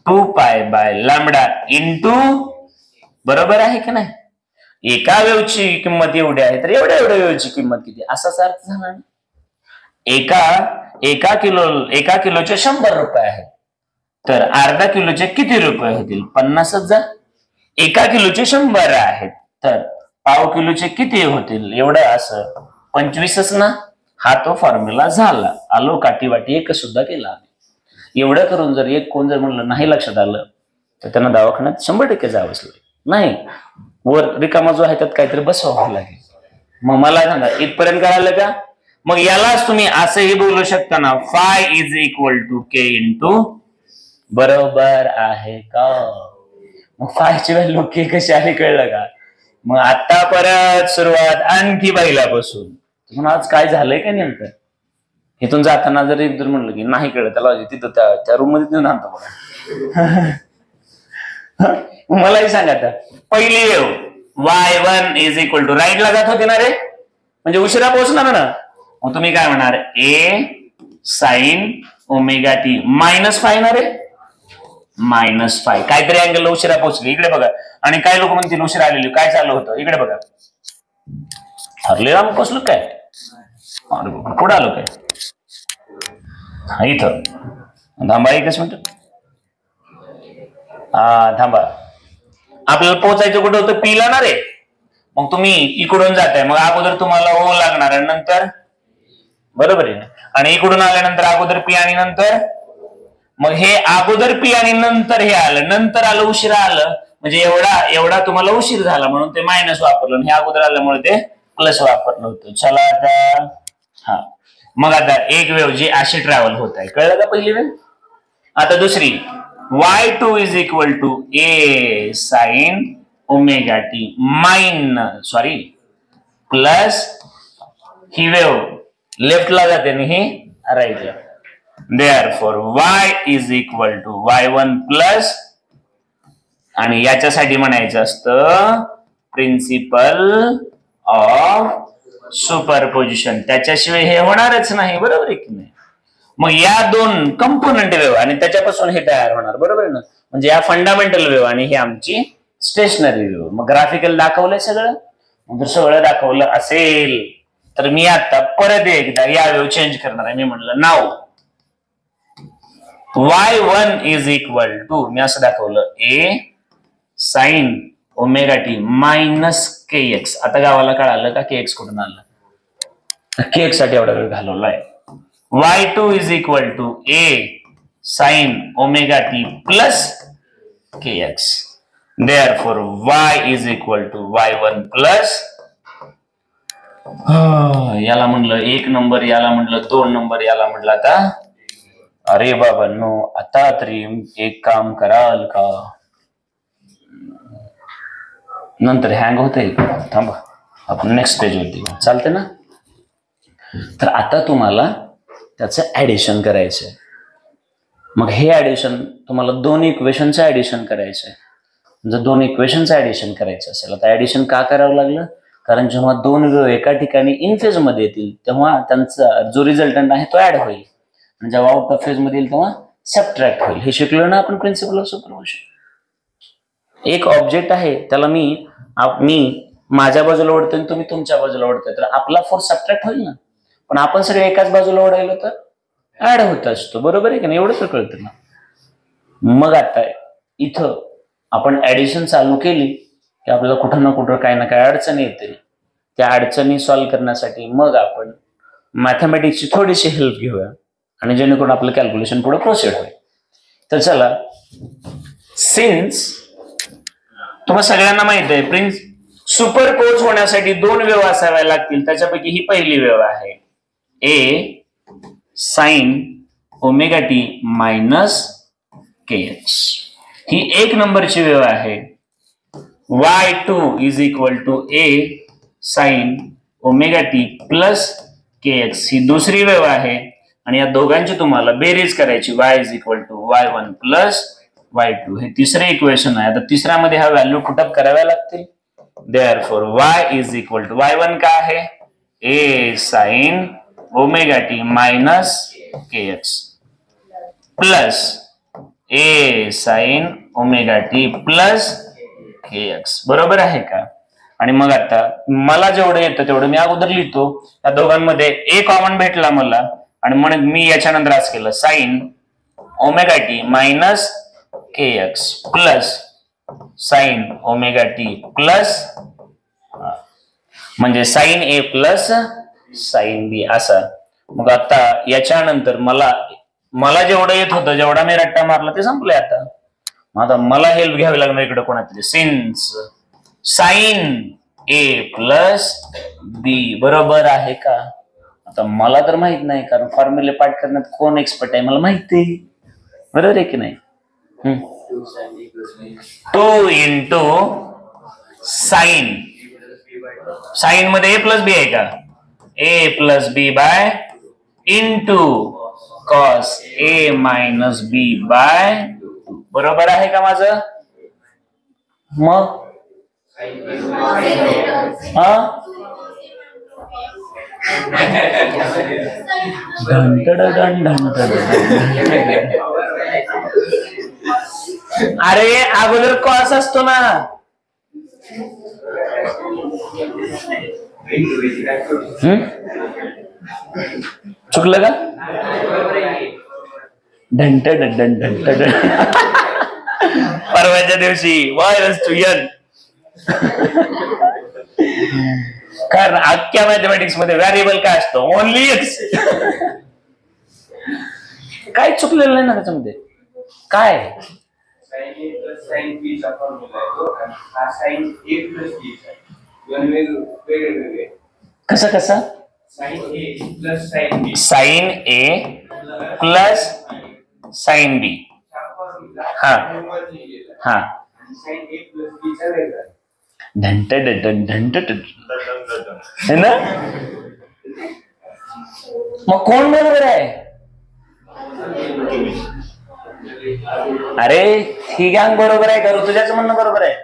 2 pi bye lambda into, बरोबर आहे की नाही? एका वेवची किंमत एवढी आहे तर एवढ्या वेवची किंमत किती, असाच अर्थ झाला. एका किलोचे 100 रुपये आहेत, तर अर्धा किलोचे किती रुपये होतील? 50,000. एका किलोचे 100 आहेत, तर पाव किलोचे किती होतील? एवढं असं 25च ना. हा तो फॉर्म्युला झाला. आलो काठी वाटी एक सुद्धा केला. एवढं करून जर एक कोण जर म्हणलं नाही लक्षात आलं तर त्यांना दवाखान्यात 100% जावंच लागेल. नाही वर रिकामा जो आहे त्यात काहीतरी बसवावं लागेल. मग मला सांगा इथपर्यंत कळालं का? मग यालाच तुम्ही असंही बोलू शकता ना, phi is equal to k into, बरोबर आहे का? मग फायची व्हॅल्यू के कशी आहे कळलं का? मग आता परत सुरुवात आणखी पहिल्यापासून. आज काय झालंय का नेमकं? इथून जाताना जर एक जर म्हणलं की नाही कळलं त्याला तिथं त्या रूम मध्ये नेऊन आणतो मलाही सांगा आता पहिली wave y1 is equal to राईटला जात होती ना रे, म्हणजे उशिरा पोहोचणार ना. मग तुम्ही काय म्हणणार? A sine omega t minus phi ना रे, मायनस फाय. काहीतरी अँगल उशिरा पोहोचली. इकडे बघा. आणि काय लोक म्हणतील उशिरा आलेली, काय चालू होतं इकडे बघा. हरले राम पोचलो काय? पुढे आलो काय? इथं थांबा एकच मिनिट. थांबा. आपल्याला पोहोचायचं कुठं होतं? पी ला ना रे. मग तुम्ही इकडून जाताय, मग अगोदर तुम्हाला ओ लागणार आहे, नंतर बरोबर आहे. आणि इकडून आल्यानंतर अगोदर पी आणि नंतर, मग हे अगोदर पी आणि नंतर हे आलं, नंतर आलं उशिरा आलं, म्हणजे एवढा तुम्हाला उशीर झाला म्हणून ते मायनस वापरलं. हे अगोदर आल्यामुळे ते प्लस वापरलं होतं. चला आता हा, मग आता एक वेव जी अशी ट्रॅव्हल होत आहे, कळलं का पहिली वेव? आता दुसरी y2 is equal to A sine omega t plus ही वेव लेफ्टला जाते आणि ही राईटला. Therefore y is equal to y1 plus आणि याच्यासाठी म्हणायचं असतं प्रिन्सिपल ऑफ सुपरपोजिशन. त्याच्याशिवाय हे होणारच नाही, बरोबर आहे की नाही. मग या दोन कंपोनंट वेव्ह आणि त्याच्यापासून हे तयार होणार, बरोबर आहे ना. म्हणजे या फंडामेंटल वेव्ह आणि हे आमची स्टेशनरी वेव्ह. मग ग्राफिकल दाखवलंय सगळं. जर सगळं दाखवलं असेल तर मी आता परत एकदा या वेव्ह चेंज करणार आहे. मी म्हणलं नाव y1 इज इक्वल टू, मी असं दाखवलं, a sine omega t minus k x. आता गावाला कळालं का के एक्स कुठून आलं. के एक्स साठी एवढा वेळ घालवलाय. y2 is equal to a sine omega t plus k x. Therefore, y is equal to y1 plus याला म्हणलं 1 नंबर, याला म्हणलं 2 नंबर, याला म्हणलं आता अरे बाबा नो, आता तरी एक काम कराल का, नंतर हँग होतंय. थांबा, आपण नेक्स्ट पेज वरती चालते ना. तर आता तुम्हाला त्याचं ऍडिशन करायचंय. मग हे ऍडिशन तुम्हाला दोन इक्वेशनचं ऍडिशन करायचंय. जर दोन इक्वेशनचं ऍडिशन करायचं असेल, आता ऍडिशन का करावं लागलं, कारण जेव्हा दोन वेव्ह एका ठिकाणी इन फेज मध्ये येतील तेव्हा त्यांचा जो रिझल्टंट आहे तो ऍड होईल, आणि जेव्हा आउट ऑफ फेज मध्ये येईल तेव्हा सबट्रॅक्ट होईल. हे शिकलो ना आपण प्रिन्सिपल ऑफ सुपरपोजिशन. एक ऑब्जेक्ट आहे, त्याला मी माझ्या बाजूला ओढतोय तुम्ही तुमच्या बाजूला ओढतोय, तर आपला फोर्स सबट्रॅक्ट होईल ना. पण आपण सगळे एकाच बाजूला ओढायलो तर ऍड होत असतो, बरोबर आहे की नाही. एवढं तर कळतं ना. मग आता इथं आपण ऍडिशन चालू केली की आपल्याला कुठं ना कुठं काही ना काही अडचणी येतील. त्या अडचणी सॉल्व्ह करण्यासाठी मग आपण मॅथमॅटिक्सची थोडीशी हेल्प घेऊया, आणि जेणेकरून आपलं कॅल्क्युलेशन पुढे प्रोसीड होईल. तर चला, सिन्स तुम्हाला सगळ्यांना माहित आहे सुपरपोज होण्यासाठी दोन वेव्ह असाव्या लागतील. त्याच्यापैकी ही पहिली वेव्ह आहे A sine omega t minus k x. ही 1 नंबरची वेव्ह आहे. y2 is equal to a sine omega t plus k x. ही दुसरी वेव्ह आहे, आणि या दोघांची तुम्हाला बेरीज करायची. y is equal to y1 plus y2. हे तिसरे इक्वेशन आहे. आता तिसऱ्यामध्ये हा व्हॅल्यू पुटअप कराव्या लागतील. Therefore y is equal to y1 का आहे a sine omega t minus k x plus a sine omega t plus k x. बरोबर आहे का. आणि मग आता मला जेवढं येतं तेवढं मी अगोदर लिहितो. या दोघांमध्ये ए कॉमन भेटला मला, आणि म्हणून मी याच्यानंतर असं केलं sign omega t minus k x plus sign omega t plus, म्हणजे साइन ए प्लस साइन बी असा. मग आता याच्यानंतर मला जेवढं येत होतं, जेवढा मी रट्टा मारला ते संपलंय. आता मला हेल्प घ्यावी लागणार इकडे कोणातरी. सिन्स साइन ए प्लस बी बरोबर आहे का. आता मला तर माहित नाही, कारण फॉर्म्युले पाठ करण्यात कोण एक्सपर्ट आहे मला माहिती आहे, बरोबर आहे की नाही. 2 इंटू साइन मध्ये ए प्लस बी आहे का, A plus B by into cos A minus B by 2. बरोबर आहे का माझं. मग अरे अगोदर कॉस असतो ना. चुकलं का. परवाच्या दिवशी y कारण अख्ख्या मॅथमॅटिक्स मध्ये व्हेरिएबल काय असतो, ओनली एक्स. काय चुकलेलं नाही ना त्याच्यामध्ये. काय कसं साइन ए प्लस साइन बी. हा हा है ना. मग कोण बरोबर आहे. अरे ही गँग बरोबर आहे का? ऋतुजाचं म्हणणं बरोबर आहे.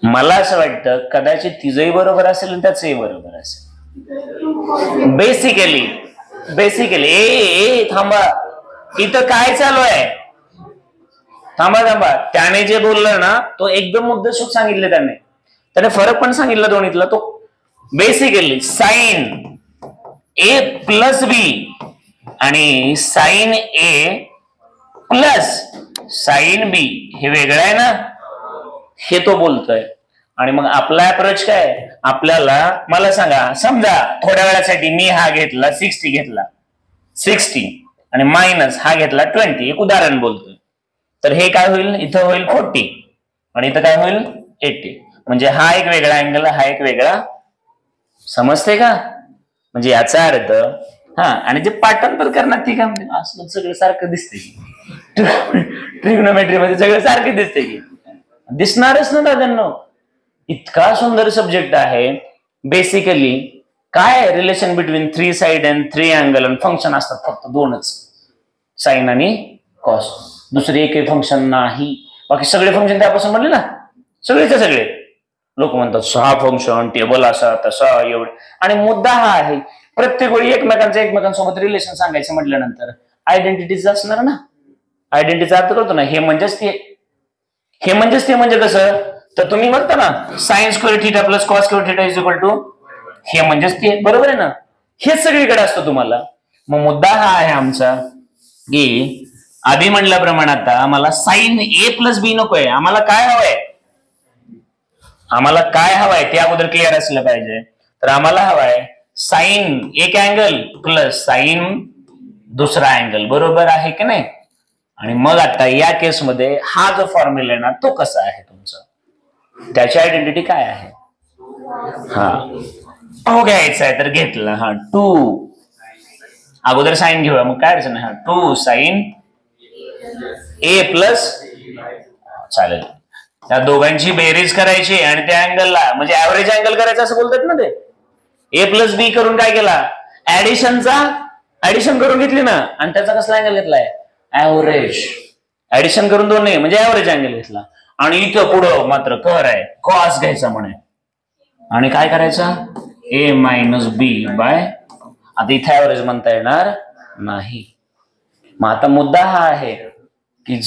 मला असं वाटतं कदाचित तिचंही बरोबर असेल आणि त्याचंही बरोबर असेल. बेसिकली ए थांबा, इथं काय चालू आहे? थांबा, त्याने जे बोललं ना तो एकदम मुद्देसूद सांगितले. त्याने फरक पण सांगितला दोन्हीतला. तो बेसिकली साइन ए प्लस बी आणि साइन ए प्लस साइन बी हे वेगळं आहे ना, हे तो बोलतोय. आणि मग आपला अप्रोच काय? आपल्याला मला सांगा, समजा थोड्या वेळासाठी मी हा घेतला 60 घेतला 60 आणि मायनस हा घेतला 20, एक उदाहरण बोलतोय. तर हे काय होईल? इथं होईल 40 आणि इथं काय होईल 80. म्हणजे हा एक वेगळा अँगल, हा एक वेगळा. समजते का? म्हणजे याचा अर्थ हा. आणि जे पाठांतर करणार ती काय असं सगळं सारखं दिसते की ट्रिग्नोमेट्री मध्ये सगळं सारखं दिसते की दिसणारच ना दादांनो. इतका सुंदर सब्जेक्ट आहे. बेसिकली काय relation between 3 side and 3 angle आणि फंक्शन असतात फक्त दोनच, साइन आणि कॉस. दुसरे एकही फंक्शन नाही. बाकी सगळे फंक्शन त्यापासून म्हणले ना, सगळेचे सगळे. लोक म्हणतात 6 फंक्शन, टेबल असा तसा एवढे. आणि मुद्दा हा आहे, प्रत्येक वेळी एकमेकांसोबत रिलेशन सांगायचं म्हटल्यानंतर आयडेंटिटीज असणार ना. आयडेंटिटीचा अर्थ करतो ना, हे म्हणजेच ते म्हणजे कसं? तर तुम्ही म्हणता ना sine square theta plus cos square theta is equal to, हे म्हणजेच ते. बरोबर आहे ना? हेच सगळीकडे असतं तुम्हाला. मग मुद्दा हा आहे आमचा की आधी म्हणल्याप्रमाणे आता आम्हाला साइन ए प्लस बी नकोय. आम्हाला काय हवंय ते अगोदर क्लिअर असलं पाहिजे. तर आम्हाला हवाय साइन एक अँगल प्लस साइन दुसरा अँगल. बरोबर आहे की नाही? आणि मग आता या केसमध्ये हा जो फॉर्म्युला आहे ना तो कसा आहे तुमचा, त्याची आयडेंटिटी काय आहे? हा तो घ्यायचा आहे तर घेतला. हा 2 अगोदर साइन घेऊया, मग काय अडचण आहे. हा 2 साइन ए प्लस, चालेल. त्या दोघांची बेरीज करायची आणि त्या अँगलला म्हणजे ऍव्हरेज अँगल करायचं असं बोलतात ना ते. ए प्लस बी करून काय केला? ऍडिशन करून घेतली ना, आणि त्याचा कसला अँगल घेतलाय? ऍव्हरेज. ऍडिशन करून दोन नाही म्हणजे ऍव्हरेज अँगल घेतला. आणि इथं पुढं मात्र कर आहे, कॉस घ्यायचा म्हणे. आणि काय करायचा? ए मायनस बी बाय. आता इथे ऍव्हरेज म्हणता येणार नाही. मग आता मुद्दा हा आहे की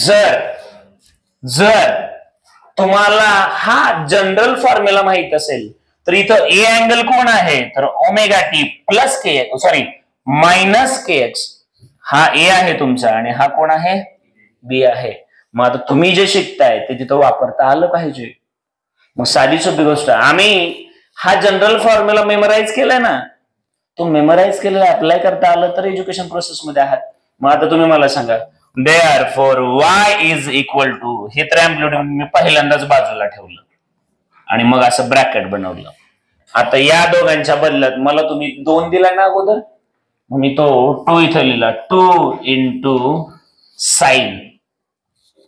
जर तुम्हाला हा जनरल फॉर्म्युला माहित असेल तर इथं ए अँगल कोण आहे? तर ओमेगा टी प्लस के, सॉरी मायनस के एक्स. हा ए आहे तुमचा आणि हा कोण आहे? बी आहे. मग आता तुम्ही जे शिकताय ते तिथं वापरता आलं पाहिजे. मग साधी सोपी गोष्ट, आम्ही हा जनरल फॉर्म्युला मेमोराईज केलाय ना, तो मेमोराईज केलेला अप्लाय करता आलं तर एज्युकेशन प्रोसेस मध्ये आहात. मग आता तुम्ही मला सांगा, therefore y is equal to, हे तर अँप्लिट्यूड मी पहिल्यांदाच बाजूला ठेवलं आणि मग असं ब्रॅकेट बनवलं. आता या दोघांच्या बदल्यात मला तुम्ही 2 दिला ना अगोदर, मी तो 2 इथं लिहिला, 2 इंटू साइन.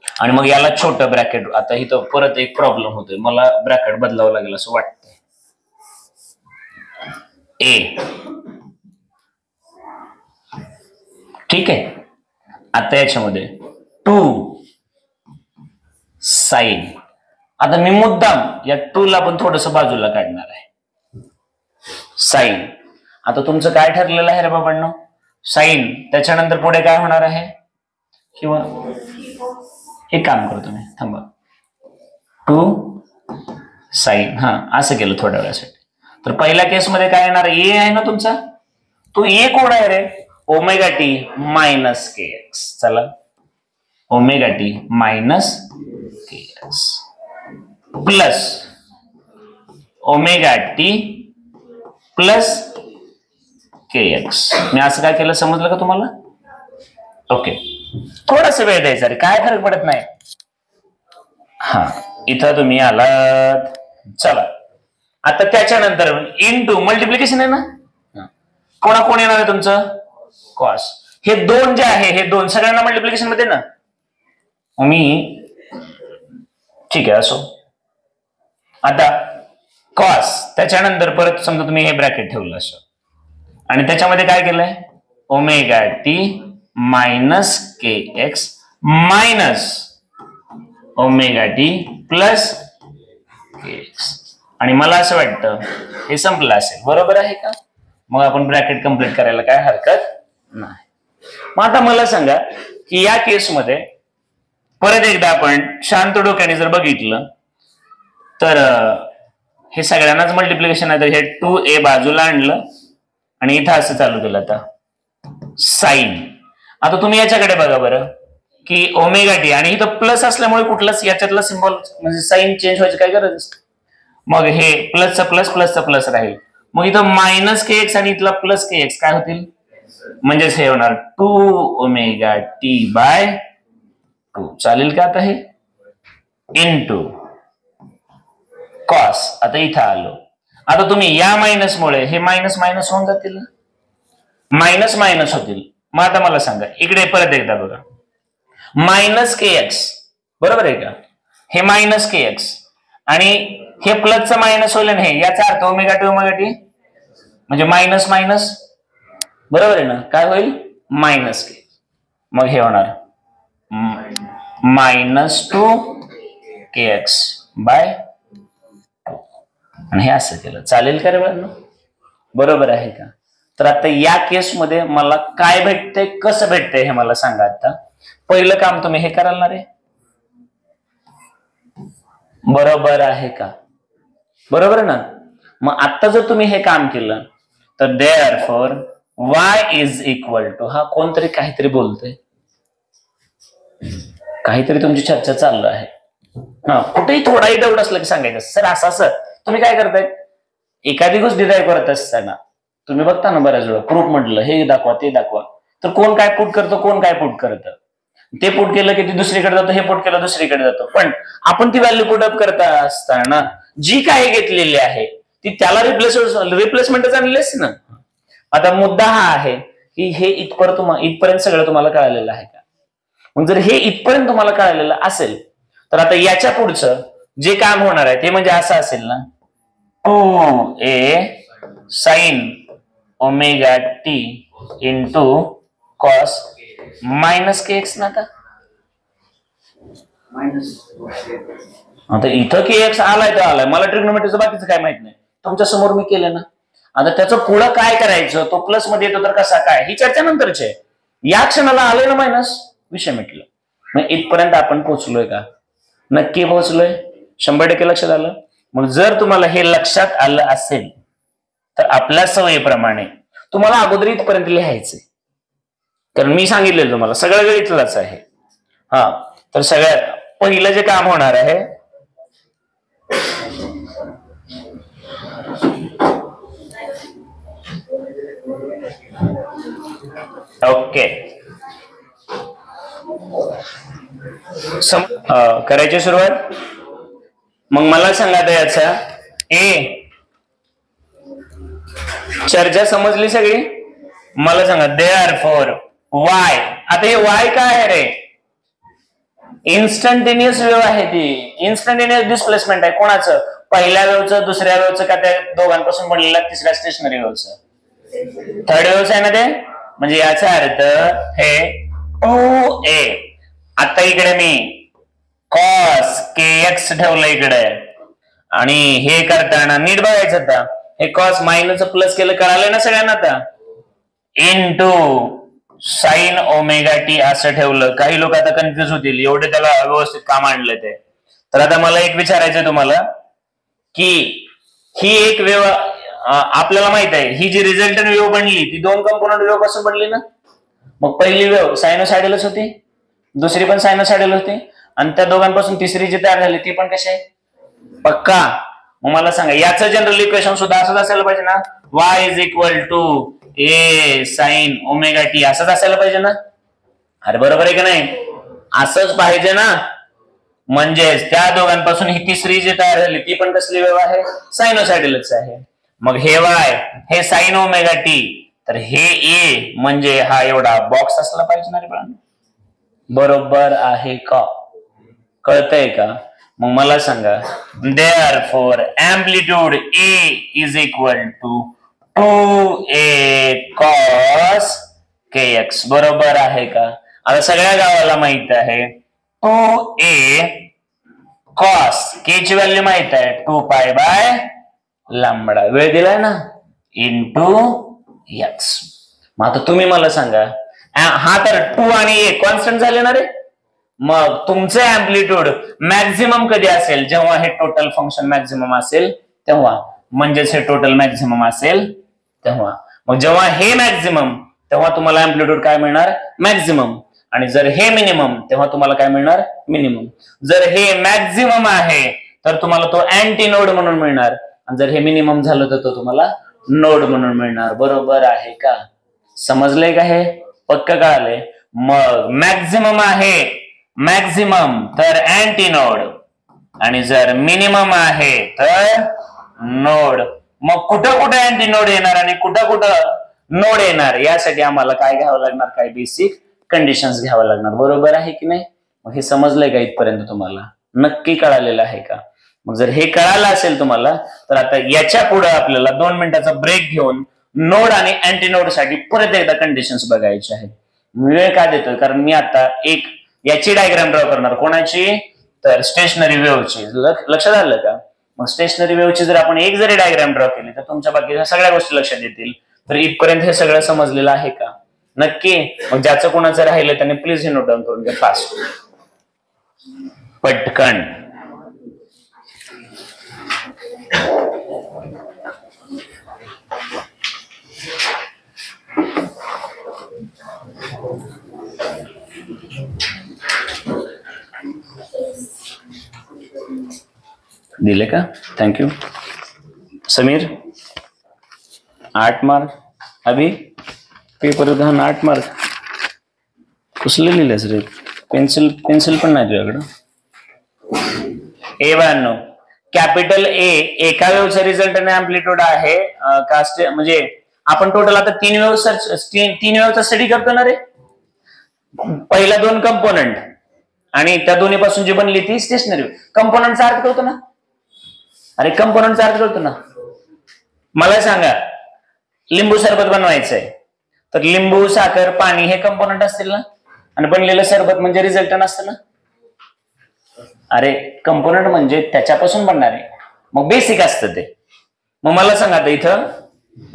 आणि मग याला छोटं ब्रॅकेट. आता इथं परत एक प्रॉब्लेम होतोय, मला ब्रॅकेट बदलावं लागेल असं वाटतंय. ए ठीक आहे. आता याच्यामध्ये 2 साइन. आता मी मुद्दाम या 2 ला पण थोडस बाजूला काढणार आहे. साइन. आता तुमचं काय ठरलेलं आहे रे बाबांनो? साइन. त्याच्यानंतर पुढे काय होणार आहे? किंवा एक काम करतो मी, थांबा. 2 साइन. हा असं केलं थोड्या वेळासाठी. तर पहिल्या केसमध्ये काय येणार? ए आहे ना तुमचा, तो ए कोण आहे रे? Omega t minus k x. चला, omega t minus k x plus omega t plus k x. मी असं काय केलं समजलं का तुम्हाला? ओके. थोडासा वेळ द्यायचा रे, काय फरक पडत नाही. हा इथं तुम्ही आलात. चला आता त्याच्यानंतर इनटू मल्टिप्लिकेशन आहे ना, कोण येणार आहे तुमचं? कॉस. हे 2 जे आहे हे 2 सगळ्यांना मल्टिप्लिकेशन मध्ये ना, मी ठीक आहे असो. आता कॉस त्याच्यानंतर परत समजा तुम्ही हे ब्रॅकेट ठेवलं असं आणि त्याच्यामध्ये काय केलंय? Omega t minus k x minus omega t plus k x. आणि मला असं वाटतं हे संपलं असेल. बरोबर आहे का? मग आपण ब्रॅकेट कंप्लीट करायला काय हरकत नाही. मग आता मला सांगा की या केसमध्ये परत एकदा आपण शांत डोक्याने जर बघितलं तर हे सगळ्यांनाच मल्टिप्लिकेशन आहे. तर हे 2a बाजूला आणलं आणि इथं असं चालू केलं आता साइन. आता तुम्ही याच्याकडे बघा बरं की ओमेगा टी आणि इथं प्लस असल्यामुळे कुठलाच याच्यातला सिम्बॉल म्हणजे साइन चेंज व्हायची काय गरज असते. मग हे प्लसचा प्लस राहील. मग इथं मायनस के एक्स आणि इथला प्लस के एक्स काय होतील म्हणजेच हे होणार 2 ओमेगा टी बाय 2. चालेल का आता हे इनटू कॉस. आता इथं आलो. आता तुम्ही या मायनस मुळे हे मायनस मायनस होऊन जातील मायनस मायनस होतील. मग आता मला सांगा इकडे परत एकदा बघा मायनस के एक्स बरोबर आहे का. हे मायनस के एक्स आणि हे प्लसचं मायनस होईल हे याचा अर्थ ओमेगा टी म्हणजे मायनस मायनस बरोबर आहे ना. काय होईल मायनस के. मग हे होणार -2 के एक्स बाय आणि हे असं केलं. चालेल का रे बाळांनो? बरोबर आहे का? तर आता या केसमध्ये मला काय भेटतंय कसं भेटतंय हे मला सांगा. आता पहिलं काम तुम्ही हे कराल ना रे. बरोबर आहे का? बरोबर ना. मग आता जर तुम्ही हे काम केलं तर therefore y is equal to हा कोणतरी काहीतरी बोलतोय काहीतरी तुमची चर्चा चालू आहे. हा कुठेही थोडाही डाऊट असला की सांगायचं सर असं असं. तुम्ही काय करताय एखादी गोष्ट डिराईव्ह करत असताना तुम्ही बघता ना बऱ्याच वेळा प्रूफ म्हटलं हे दाखवा ते दाखवा तर कोण काय पुट करतो कोण काय पुट करतं. ते पुट केलं की ते दुसरीकडे जातं हे पुट केलं दुसरीकडे जातं. पण आपण ती व्हॅल्यू पुट अप करता असताना जी काही घेतलेली आहे ती त्याला रिप्लेसमेंटच आणलीच ना. आता मुद्दा हा आहे की हे इथपर्यंत सगळं तुम्हाला कळालेलं आहे का. मग जर हे इथपर्यंत तुम्हाला कळालेलं असेल तर आता याच्या पुढचं जे काम होणार आहे ते म्हणजे असं असेल ना 2a sign omega T into cos minus k x ना. आता इथं के एक्स आलाय तर आलाय. मला ट्रिग्नोमेट्रीचं बाकीचं काय माहित नाही. तुमच्या समोर मी केलं ना. आता त्याचं पुढं काय करायचं तो प्लस मध्ये येतो तर कसा काय ही चर्चा नंतरची आहे. या क्षणाला आले ना मायनस विषय मिटलं. मग इथपर्यंत आपण पोहोचलोय का? नक्की पोहोचलोय. 100% लक्षात आलं. मग जर तुम्हाला हे लक्षात आलं असेल तर आपल्या सवयीप्रमाणे तुम्हाला अगोदर इथपर्यंत लिहायचंय. कारण मी सांगितलेलं तुम्हाला सगळं इथलंच आहे. हा तर सगळ्यात पहिलं जे काम होणार आहे ओके करायची सुरुवात. मग मला सांगा तर याचा चर्चा समजली सगळी. मला सांगा देअरफॉर वाय. आता हे वाय काय आहे रे इन्स्टंटेनियस वेव्ह आहे. ती इन्स्टंटेनियस डिस्प्लेसमेंट आहे. कोणाचं पहिल्या वेव्हचं दुसऱ्या वेव्हचं का त्या दोघांपासून बनलेल्या तिसऱ्या स्टेशनरी वेव्हचं थर्ड वेव्हचं आहे ना ते. म्हणजे याचा अर्थ हे 2a. आता इकडे मी कॉस के एक्स ठेवलं इकडे आणि हे करताना नीट बघायचं आता हे कॉस मायनस प्लस केलं कळालं ना सगळ्यांना. आता इनटू साइन ओमेगा टी असं ठेवलं. काही लोक आता कन्फ्युज होतील एवढे त्याला व्यवस्थित काम आणलं ते. तर आता मला एक विचारायचं तुम्हाला की ही एक वेव आपल्याला माहित आहे ही जी रिझल्टंट वेव बनली ती दोन कंपोनंट वेव पासून बनली ना. मग पहिली वेव सायनोसायडलच होती दुसरी पण सायनोसायडल होती आणि त्या दोघांपासून तिसरी जी तयार झाली ती पण कशी आहे पक्का. मग मला सांगा याचं जनरल इक्वेशन सुद्धा असंच असायला पाहिजे ना. y is equal to A sine omega t असंच असायला पाहिजे ना. अरे बरोबर आहे का नाही असंच पाहिजे ना. म्हणजेच त्या दोघांपासून ही तिसरी जी तयार झाली ती पण कसली वेव आहे सायनोसायडलच आहे. मग हे y हे साइन ओमेगा टी तर हे ए म्हणजे हा एवढा बॉक्स असला पाहिजे ना रे बाळांनो. बरोबर आहे का? कळतंय का? मग मला सांगा therefore amplitude a is equal to 2a cos kx बरोबर आहे का? आता सगळ्या गावाला माहित आहे 2a cos k ची व्हॅल्यू माहित आहे 2π/λ वेळ दिलाय ना इंटू x. मग आता तुम्ही मला सांगा हा तर 2 आणि a कॉन्स्टंट झाले ना रे. मग तुमचे अँप्लिट्यूड मॅक्झिमम कधी असेल? जेव्हा हे टोटल फंक्शन मॅक्झिमम असेल तेव्हा, म्हणजेच हे टोटल मॅक्झिमम असेल तेव्हा. मग जेव्हा हे मॅक्झिमम तेव्हा तुम्हाला अँप्लिट्यूड काय मिळणार? मॅक्झिमम. आणि जर हे मिनिमम तेव्हा तुम्हाला काय मिळणार? मिनिमम. जर हे मॅक्झिमम आहे तर तुम्हाला तो अँटी नोड म्हणून मिळणार, आणि जर हे मिनिमम झालं तर तो तुम्हाला नोड म्हणून मिळणार. बरोबर आहे का? समजलंय का? हे पक्क कळालंय? मग मॅक्झिमम आहे मॅक्झिमम तर अँटी नोड, आणि जर मिनिमम आहे तर नोड. मग कुठं कुठं अँटी नोड येणार आणि कुठं कुठं नोड येणार यासाठी आम्हाला काय घ्यावं लागणार? काय बेसिक कंडिशन्स घ्यावं लागणार. बरोबर आहे की नाही? मग हे समजलंय का इथपर्यंत? तुम्हाला नक्की कळालेलं आहे का? मग जर हे कळालं असेल तुम्हाला तर आता याच्या पुढे आपल्याला 2 मिनिटाचा ब्रेक घेऊन नोड आणि अँटी नोड साठी परत एकदा कंडिशन्स बघायचे आहेत. वेळ का देतोय? कारण मी आता एक याची डायग्राम ड्रॉ करणार. कोणाची? तर स्टेशनरी वेव्हची. लक्षात आलं का? मग स्टेशनरी वेव्हची जर आपण एक जरी डायग्राम ड्रॉ केली तर तुमच्या बाकीच्या सगळ्या गोष्टी लक्षात येतील. तर इथपर्यंत हे सगळं समजलेलं आहे का? नक्की. मग ज्याचं कोणाचं राहिलं त्याने प्लीज हे नोट डाऊन करून घ्या फास्ट, पटकन. दिले का? थँक्यू. समीर 8 मार्क. अभि पेपर घाण 8 मार्क. कुसले लिहिलेस रे? पेन्सिल पण नाही तुझ्याकडं. A92 कॅपिटल ए एका वेव्हचा रिझल्ट आणि अँप्लिट्यूड आहे म्हणजे आपण टोटल आता 3 वेव्हचा स्टडी करतो ना रे. पहिला 2 कंपोनंट आणि त्या दोन्ही पासून जी बनली ती स्टेशनरी कंपोनंटचा अर्थ करतो ना. अरे कंपोनंटचा अर्थ करतो ना. मला सांगा लिंबू सरबत बनवायचंय तर लिंबू, साखर, पाणी हे कंपोनंट असतील ना, आणि बनलेलं सरबत म्हणजे रिझल्टंट असतं ना. अरे कंपोनंट म्हणजे त्याच्यापासून बनणारे, मग बेसिक असतं ते. मग मला सांगा आता इथं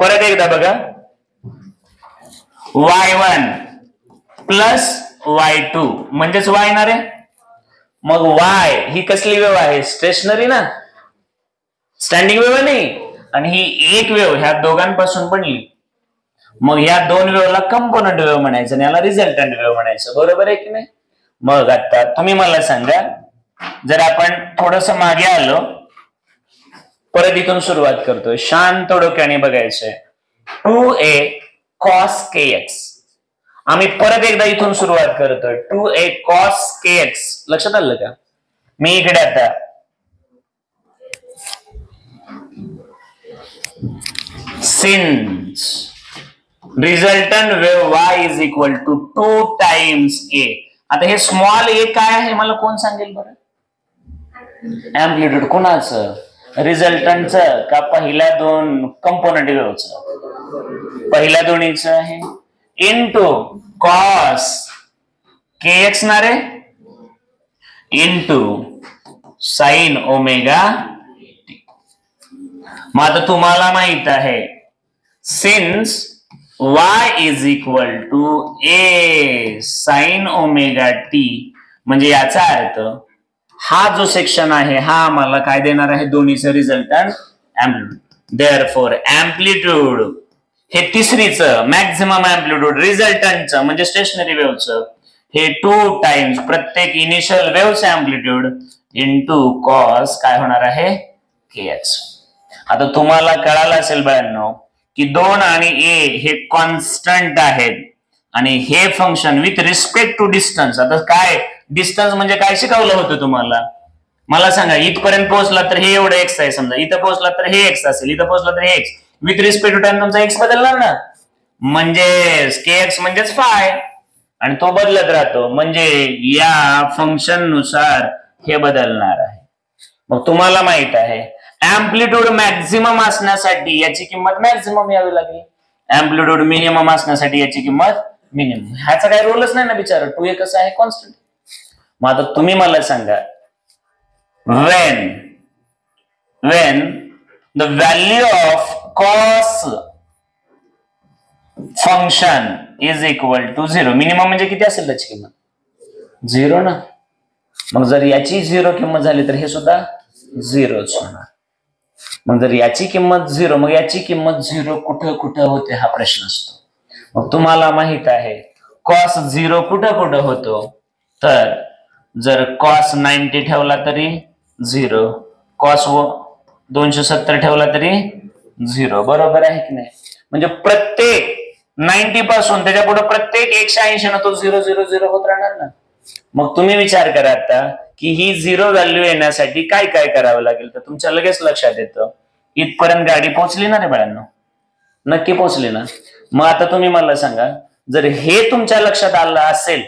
परत एकदा बघा y1 प्लस y2 म्हणजेच y येणार आहे. मग y ही कसली वेव्ह आहे? स्टेशनरी ना, स्टँडिंग वेव्ह नाही. आणि ही एक वेव्ह ह्या दोघांपासून बनली. मग या 2 वेव्हला कंपोनंट वेव्ह म्हणायचं आणि याला रिझल्टंट वेव्ह म्हणायचं. बरोबर आहे की नाही? मग आता तुम्ही मला सांगा, जर आपण थोडस मागे आलो, परत इथून सुरुवात करतोय, शांत डोक्याने बघायचंय. 2a cos kx. आम्ही परत एकदा इथून सुरुवात करतोय. 2a cos kx. लक्षात आलं का? मी इकडे आता since resultant wave y is equal to 2 times a. आता हे स्मॉल a काय आहे मला कोण सांगेल बरं? अँप्लिट्यूड कोणाचं? रिझल्टंटचं का पहिल्या 2 कंपोनंट वेव्हचं? पहिल्या दोन्हीचं आहे. इनटू cos kx ना रे, इनटू sin ओमेगा. मग आता तुम्हाला माहित आहे since y is equal to a sin omega t, म्हणजे याचा अर्थ हा जो सेक्शन आहे हा आम्हाला काय देणार आहे? दोन्हीचं रिझल्टंट अँप्लिट्यूड. देअरफॉर अँप्लिट्यूड हे तिसरीचं मॅक्झिमम अँप्लिट्यूड रिझल्टंटचं म्हणजे स्टेशनरी वेव्हचं हे 2 टाइम्स प्रत्येक इनिशियल वेव्हचं अँप्लिट्यूड इनटू कॉस काय होणार आहे? kx. आता तुम्हाला कळालं असेल बाळांनो की 2 आणि a हे कॉन्स्टंट आहेत आणि हे function with respect to distance. आता काय डिस्टन्स म्हणजे काय शिकवलं होतं तुम्हाला? मला सांगा. इथपर्यंत पोहोचला तर हे एवढं x आहे समजा, इथं पोहोचला तर हे x असेल, इथं पोहोचला तर हे x. With respect to time तुमचा x बदलणार ना, म्हणजे kx म्हणजेच फाय, आणि तो बदलत राहतो म्हणजे या फंक्शन नुसार हे बदलणार आहे. मग तुम्हाला माहित आहे अँप्लिट्यूड मॅक्झिमम असण्यासाठी याची किंमत मॅक्झिमम यावी लागेल, अँप्लिट्यूड मिनिमम असण्यासाठी याची किंमत मिनिमम. ह्याचा काही रोलच नाही ना बिचारा, 2a कसं आहे कॉन्स्टंट. मग आता तुम्ही मला सांगा, when the value of cos function is equal to 0, minimum म्हणजे किती असेल त्याची किंमत? 0 ना. मग जर याची 0 किंमत झाली तर हे सुद्धा 0च होणार. मग जर याची किंमत 0, मग याची किंमत 0 कुठं कुठं होते हा प्रश्न असतो. मग तुम्हाला माहित आहे cos 0 कुठं कुठं होतो, तर जर cos 90 ठेवला तरी 0, cos 270 ठेवला तरी 0, बरोबर आहे की नाही. म्हणजे प्रत्येक 90 पासून त्याच्या पुढे प्रत्येक 180 ना तो 0 0 0 होत राहणार ना. मग तुम्ही विचार करा आता की ही 0 व्हॅल्यू येण्यासाठी काय काय करावं लागेल, तर तुमच्या लगेच लक्षात येतं इथपर्यंत गाडी पोहोचली ना रे बाळांनो, नक्की पोहोचली ना. मग आता तुम्ही मला सांगा, जर हे तुमच्या लक्षात आलं असेल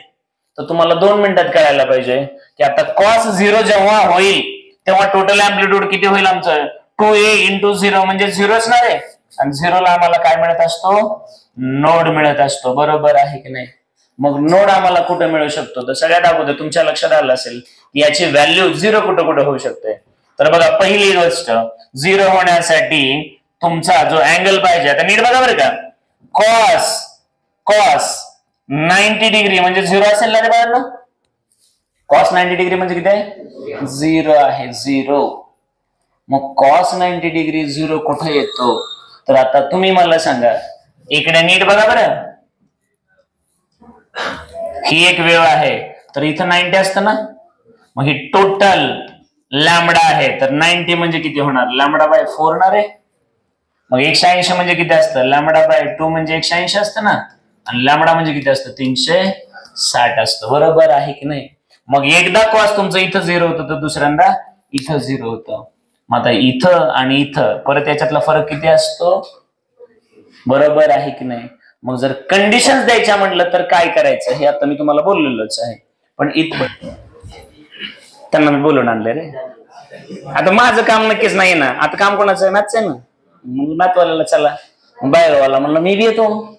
तर तुम्हाला 2 मिनिटात कळायला पाहिजे की आता cos 0 जेव्हा होईल तेव्हा टोटल अँप्लिट्यूड किती होईल आमचं, 2a into 0 म्हणजे 0च ना रे. आणि 0 ला आम्हाला काय मिळत असतो, नोड मिळत असतो, बरोबर आहे की नाही. मग नोड आम्हाला कुठे मिळू शकतो, तर सगळ्यात अगोदर तुमच्या लक्षात आलं असेल की याची व्हॅल्यू 0 कुठं कुठं होऊ शकते. तर बघा, पहिली गोष्ट 0 होण्यासाठी तुमचा जो अँगल पाहिजे, आता नीट बघा बरं का, cos 90 डिग्री म्हणजे 0 असेल ना रे बाळांनो. cos 90 डिग्री म्हणजे किती आहे, 0 आहे, 0. मग cos 90 डिग्री 0 कुठे येतो, तर आता तुम्ही मला सांगा, इकडे नीट बघा बरं, ही एक वेव्ह आहे तर इथं 90 असतं ना. मग ही टोटल लॅम्बडा आहे, तर 90 म्हणजे किती होणार, लॅम्बडा बाय 4 होणार आहे. मग 180 म्हणजे किती असतं, लॅम्बडा बाय 2 म्हणजे 180 असतं ना. आणि लॅम्बडा म्हणजे किती असतं, 360 असतं, बरोबर आहे की नाही. मग एकदा कॉस तुमचं इथं 0 होतं तर दुसऱ्यांदा इथं 0 होतं. मग आता इथं आणि इथं परत याच्यातला फरक किती असतो, बरोबर आहे की नाही. मग जर कंडिशन्स द्यायच्या म्हटलं तर काय करायचं हे आता मी तुम्हाला बोललेलोच आहे, पण इथं त्यांना मी बोलून आणले रे. आता माझं काम नक्कीच नाही ना, आता काम कोणाचं आहे, मॅथच आहे ना. मग मॅथवाल्याला चला, बायोवाला म्हणलं मी बी येतो.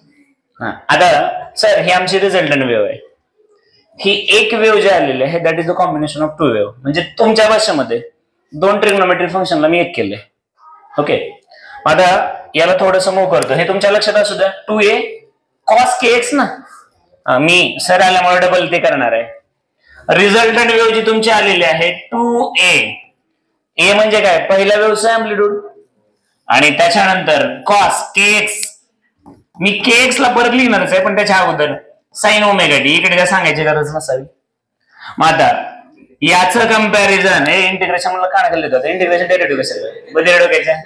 आता सर ही आमची रिझल्टंट वेव्ह आहे, ही एक वेव्ह जी आलेली आहे that is the combination of 2 wave. म्हणजे तुमच्या भाषेमध्ये 2 ट्रिग्नोमेट्रिक फंक्शनला मी एक केले. ओके, आता याला थोडस मूव करतो, हे तुमच्या लक्षात असू द्या. 2a cos kx ना, मी सर आल्यामुळे डबल ते करणार आहे. रिझल्टंट वेव्ह जी तुमची आलेली आहे 2a, a म्हणजे काय, पहिला वेव्हचा अँप्लिट्यूड, आणि त्याच्यानंतर cos kx, मी kx ला परत लिहिणारच आहे पण त्याच्या अगोदर sin ओमेगा टी, इकडे काय सांगायची गरज नसावी. मग आता याचं कंपॅरिझन हे इंटिग्रेशन मला काय केलं जातं, इंटिग्रेशन डेरिव्हेटिव्ह कसं बदल डोक्याच्या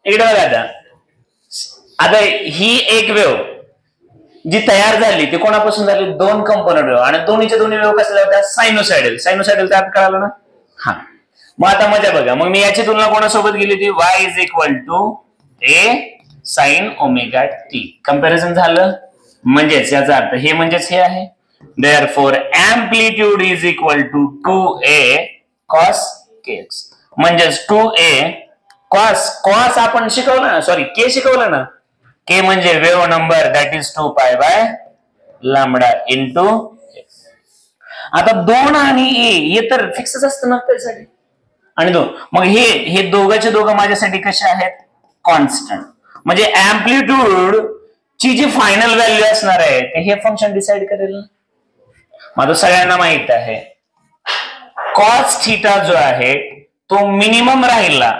इकडे बघा. आता ही एक वेव्ह जी तयार झाली ती कोणापासून झाली, 2 कंपोनंट वेव्ह, आणि दोन्हीच्या दोन्ही वेव्ह कसल्या होत्या, सायनोसायडल. सायनोसायडल त्यात कळालं ना. हा, मग आता मजा बघा, मग मी याची तुलना कोणासोबत केली होती, y is equal to a sin omega t. Comparison झालं, म्हणजेच याचा अर्थ हे म्हणजेच हे आहे. Therefore amplitude is equal to 2a cos kx. म्हणजेच 2a cos आपण शिकवलं ना, सॉरी k शिकवलं ना, k म्हणजे wave number that is 2 pi bye lambda into. आता 2 आणि a हे तर फिक्सच असतं ना त्यासाठी, आणि 2, मग हे दोघांचे दोघं माझ्यासाठी कसे आहेत, कॉन्स्टंट. म्हणजे अँप्लिट्यूड ची जी फायनल व्हॅल्यू असणार आहे ते हे फंक्शन डिसाइड करेल ना. माझं सगळ्यांना माहित आहे cos थीटा जो आहे तो मिनिमम राहिला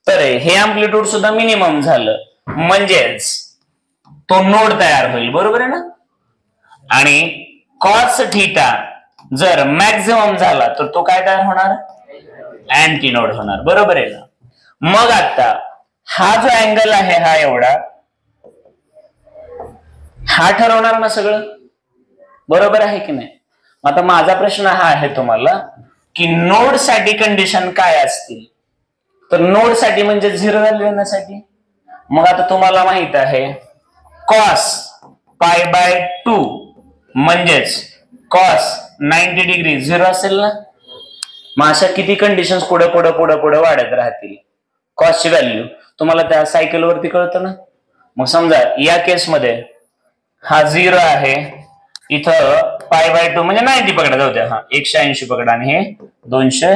तर हे अँप्लिट्यूड सुद्धा मिनिमम झालं, म्हणजेच तो नोड तयार होईल, बरोबर आहे ना. आणि cos थीटा जर मॅक्झिमम झाला तर तो काय तयार होणार, अँटी नोड होणार, बरोबर आहे ना. मग आता हा जो अँगल आहे हा एवढा, हा ठरवणार ना सगळं, बरोबर आहे की नाही. आता माझा प्रश्न हा आहे तुम्हाला की नोड साठी कंडिशन काय असतील, तर नोड साठी म्हणजे 0 व्हॅल्यू येण्यासाठी. मग आता तुम्हाला माहित आहे cos पाय बाय 2 म्हणजेच cos 90 डिग्री 0 असेल ना. मग अशा किती कंडिशन्स पुढे पुढे पुढे पुढे वाढत राहतील. कॉस्टची व्हॅल्यू तुम्हाला त्या सायकल वरती कळतं ना. मग समजा या केसमध्ये हा 0 आहे, इथं π/2 म्हणजे 90 पकडा, जाऊ द्या, हा 180 पकडा आणि हे 200.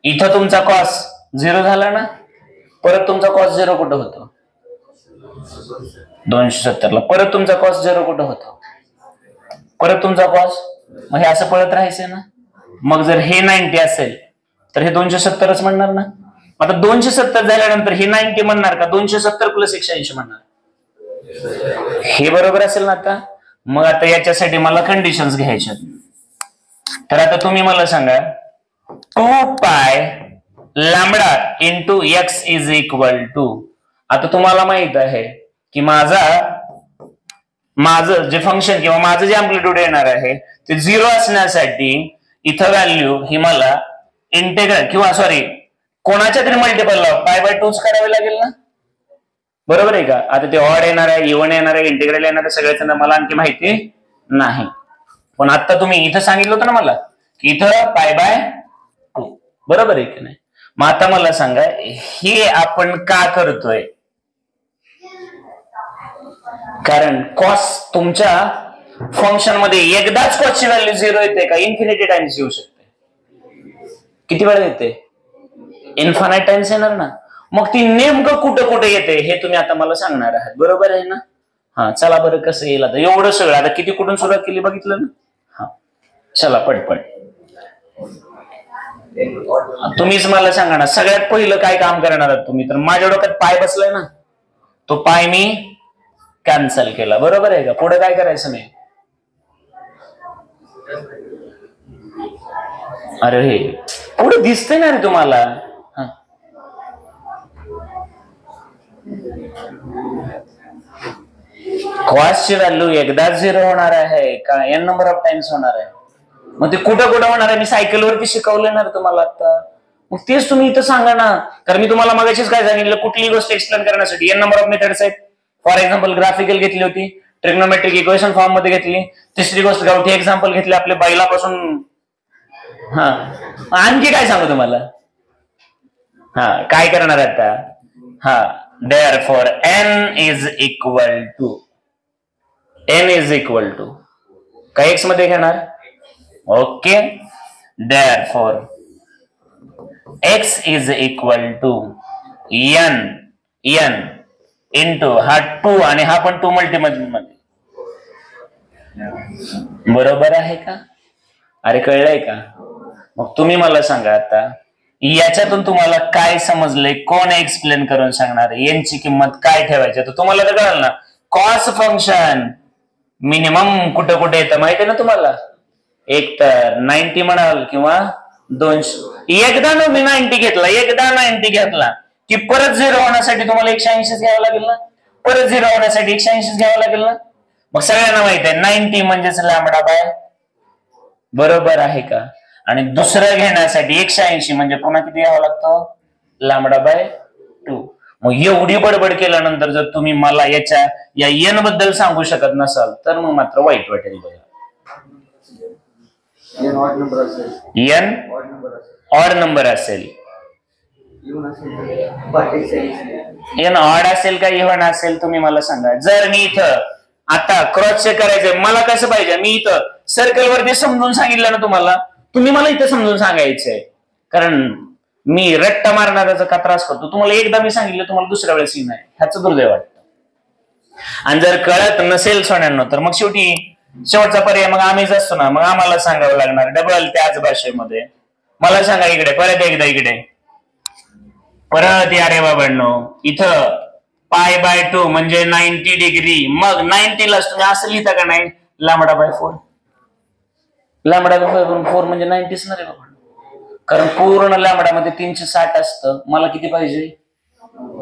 इथं तुमचा कॉस 0 झाला ना, परत तुमचा कॉस 0 कुठं होतो? 270 ला. परत तुमचा कॉस 0 कुठं होतो? परत तुमचा कॉस. मग हे असं पळत राहायचं ना. मग जर हे 90 असेल तर हे 270च म्हणणार ना. आता 270 झाल्यानंतर हे 90 म्हणणार का 270 प्लस 180 म्हणणार? हे बरोबर असेल ना. आता मग आता याच्यासाठी मला कंडिशन्स घ्यायच्या. तर आता तुम्ही मला सांगा 2π lambda into x is equal to. आता तुम्हाला माहित आहे की माझं जे फंक्शन किंवा माझं जे अँप्लिट्यूड येणार आहे ते 0 असण्यासाठी इथं व्हॅल्यू ही मला इंटेग्रल किंवा सॉरी कोणाच्या तरी मल्टिपल π/2 करावे लागेल ना. बरोबर आहे का? आता ते ऑड येणार आहे, इव्हन येणार आहे, इंटिग्रल येणार आहे, सगळ्याच मला आणखी माहिती नाही. पण आता तुम्ही इथं सांगितलं होतं ना मला की इथं π/2, बरोबर आहे की नाही. मग आता मला सांगा हे आपण का करतोय? कारण कॉस तुमच्या फंक्शन मध्ये एकदाच कॉसची व्हॅल्यू 0 येते का इन्फिनिटी टाइम्स येऊ शकते? किती वेळा येते? इन्फानाइट टाइम्स येणार ना. मग ती नेमकं कुठं कुठे येते हे तुम्ही आता मला सांगणार आहात, बरोबर आहे ना. हा चला बरं, कसं येईल आता एवढं सगळं. आता किती कुठून सुरुवात केली बघितलं ना. हा चला पटपट तुम्हीच मला सांगा ना, सगळ्यात पहिलं काय काम करणार आहात तुम्ही? तर माझ्या डोक्यात पाय बसलाय ना, तो पाय मी कॅन्सल केला, बरोबर आहे का. पुढे काय करायचं नाही. अरे हे पुढे दिसतंय ना रे तुम्हाला. कॉसची व्हॅल्यू एकदाच 0 होणार आहे का n नंबर ऑफ टाइम्स होणार आहे? मग ते कुठं कुठं होणार आहे? मी सायकलवरती शिकवले ना तुम्हाला आता. मग तेच तुम्ही इथं सांगा ना. तर मी तुम्हाला मगाशीच काय सांगितलं, कुठलीही गोष्ट एक्सप्लेन करण्यासाठी n नंबर ऑफ मेथड्स आहेत. फॉर एक्झाम्पल ग्राफिकल घेतली होती, ट्रिग्नोमेट्रिक इक्वेशन फॉर्म मध्ये घेतली, तिसरी गोष्ट गावठी एक्झाम्पल घेतली आपल्या बैलापासून. हा आणखी काय सांगू तुम्हाला? हा काय करणार आता? हा therefore n is equal to काय x मध्ये घेणार? Okay. therefore x is equal to n into हा 2 आणि हा पण 2 मल्टीपल मध्ये. बरोबर आहे का? अरे कळलंय का? मग तुम्ही मला सांगा आता याच्यातून तुम्हाला काय समजलंय? कोण एक्सप्लेन करून सांगणार? यांची किंमत काय ठेवायची? तर तुम्हाला तर कळलं ना. कॉस फंक्शन मिनिमम कुठं कुठे येतं माहिती आहे ना तुम्हाला. एक तर 90 म्हणाल किंवा 200. एकदा ना मी 90 घेतला की परत 0 होण्यासाठी तुम्हाला 180 घ्यावं लागेल ना. परत 0 होण्यासाठी 180 घ्यावं लागेल ना. मग सगळ्यांना माहित आहे 90 म्हणजेच लॅम्बडा बाय, बरोबर आहे का. आणि दुसरं घेण्यासाठी 180 म्हणजे पुन्हा किती घ्यावं लागतं? Lambda by 2. मग एवढी बडबड केल्यानंतर जर तुम्ही मला या n बद्दल सांगू शकत नसाल तर मग मात्र वाईट वाटेल. बघा n ऑड नंबर असेल, n ऑड असेल का इव्हन असेल तुम्ही मला सांगा. जर मी इथं आता क्रॉस चेक करायचंय, मला कसं पाहिजे? मी इथं सर्कल वरती समजून सांगितलं ना तुम्हाला, तुम्ही मला इथं समजून सांगायचंय. कारण मी रट्टा मारणाऱ्याचा का त्रास करतो? तुम्हाला एकदा मी सांगितलं, तुम्हाला दुसऱ्या वेळेस नाही, ह्याचं दुर्दैव वाटतं. आणि जर कळत नसेल सोन्यांनो तर मग शेवटचा पर्याय मग आम्हीच असतो ना. मग आम्हाला सांगावं लागणार डबल त्याच भाषेमध्ये. मला सांगा इकडे परत एकदा, इकडे परत या रे बाबांनो. इथं π/2 म्हणजे 90 डिग्री. मग 90 ला तुम्ही असं लिहिता का नाही? Lambda by 4. लॅम्बडा बाय 4 म्हणजे 90च ना रे बाबा. कारण पूर्ण लॅम्बडा मध्ये 360 असतं. मला किती पाहिजे?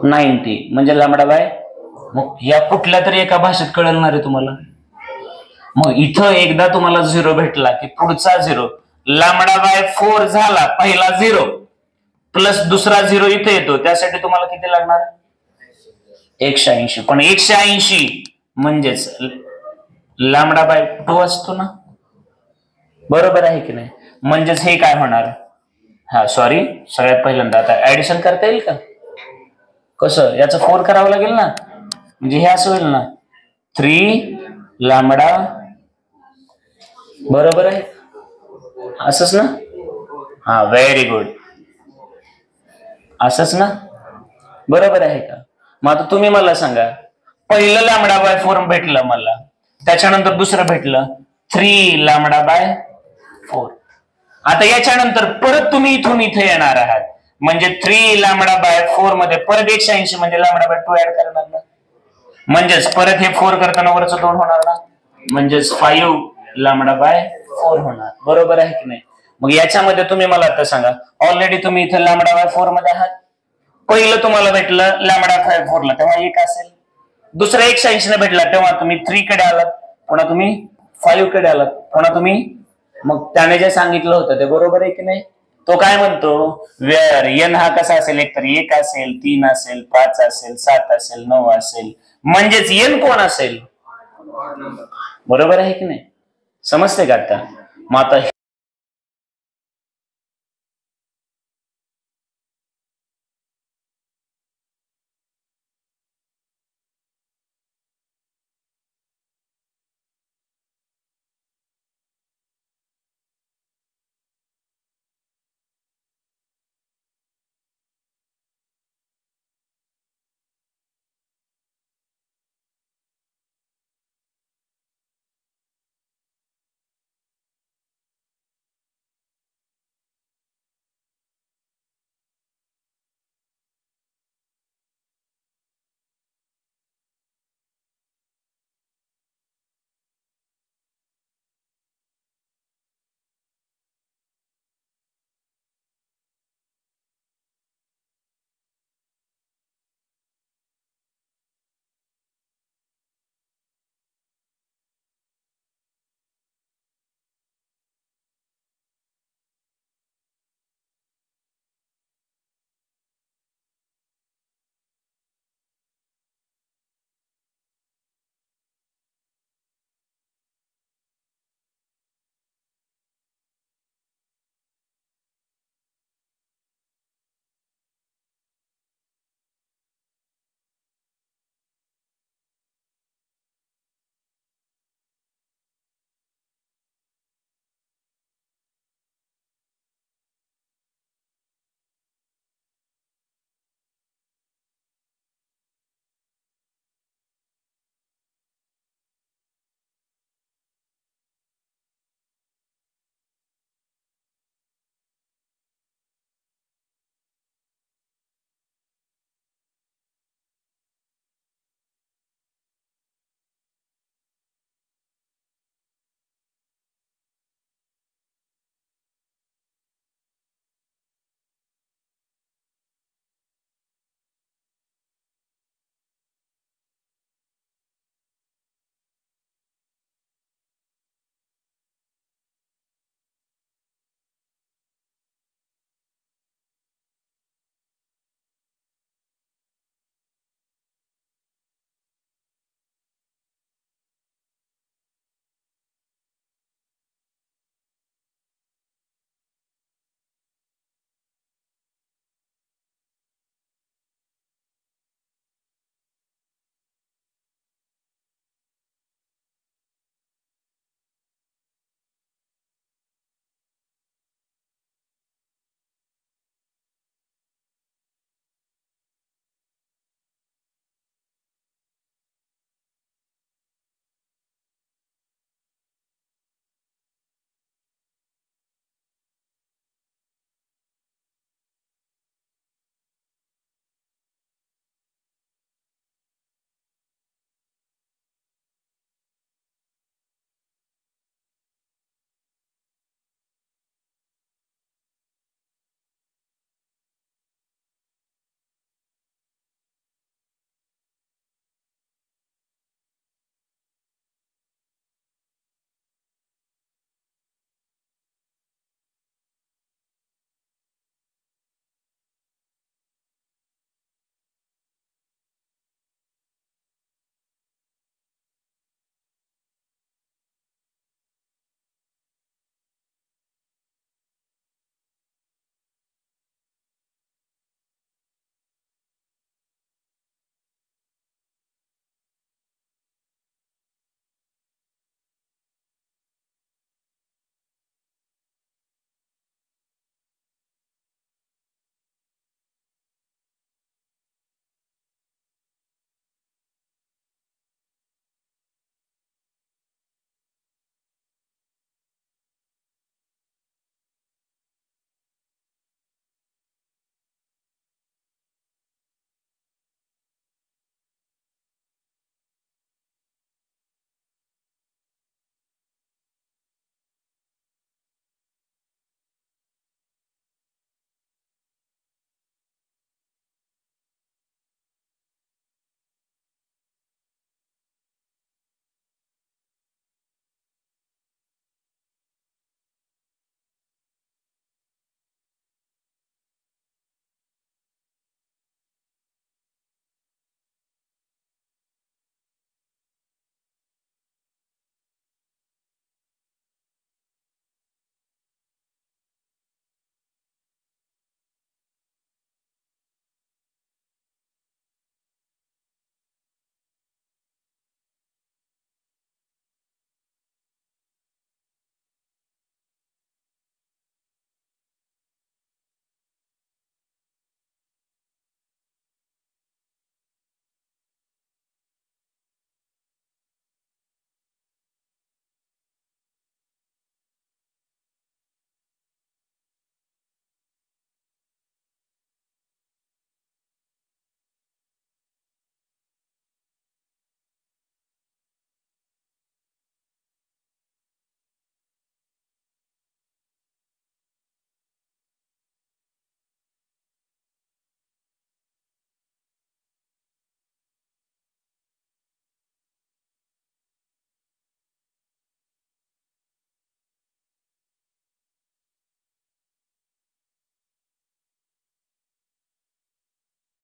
90 म्हणजे लॅम्बडा बाय. मग या कुठल्या तरी एका भाषेत कळणार आहे तुम्हाला. मग इथं एकदा तुम्हाला 0 भेटला की पुढचा 0 लॅम्बडा बाय 4 झाला. पहिला 0 प्लस दुसरा 0 इथे येतो. त्यासाठी तुम्हाला किती लागणार? 180. पण 180 म्हणजेच लॅम्बडा बाय 2 असतो ना, बरोबर आहे की नाही. म्हणजेच हे काय होणार? हा सॉरी, सगळ्यात पहिल्यांदा आता ऍडिशन करता येईल का? कसं, याचं 4 करावं लागेल ना, म्हणजे हे असं होईल ना 3 लॅमडा, बरोबर आहे असंच ना? हा व्हेरी गुड, असंच ना, बरोबर आहे का? मग आता तुम्ही मला सांगा, पहिलं लॅमडा बाय 4 भेटलं मला, त्याच्यानंतर दुसरं भेटलं 3 लॅमडा बाय 4. आता याच्यानंतर परत तुम्ही इथून इथे येणार आहात, म्हणजे 3 लॅमडा बाय 4 मध्ये परत 180 म्हणजे लॅमडा बाय 2 ऍड करणार ना, म्हणजेच परत हे 4 करताना वरचं 2 होणार ना, म्हणजेच 5 लॅमडा बाय 4 होणार, बरोबर आहे की नाही? मग याच्यामध्ये तुम्ही मला आता सांगा, ऑलरेडी तुम्ही इथे लॅमडा बाय 4 मध्ये आहात, पहिलं तुम्हाला भेटलं लॅमडा बाय 4 ला तेव्हा 1 असेल, दुसरं 180 ने भेटला तेव्हा तुम्ही 3 कडे आलात, पुन्हा तुम्ही 5 कडे आलात, पुन्हा तुम्ही, मग त्याने जे सांगितलं होतं ते बरोबर आहे की नाही? तो काय म्हणतो, वेअर एन हा कसा असेल, एक तर 1 असेल, 3 असेल, 5 असेल, 7 असेल, 9 असेल, म्हणजेच एन कोण असेल, बरोबर आहे की नाही? समजते का आता? मग आता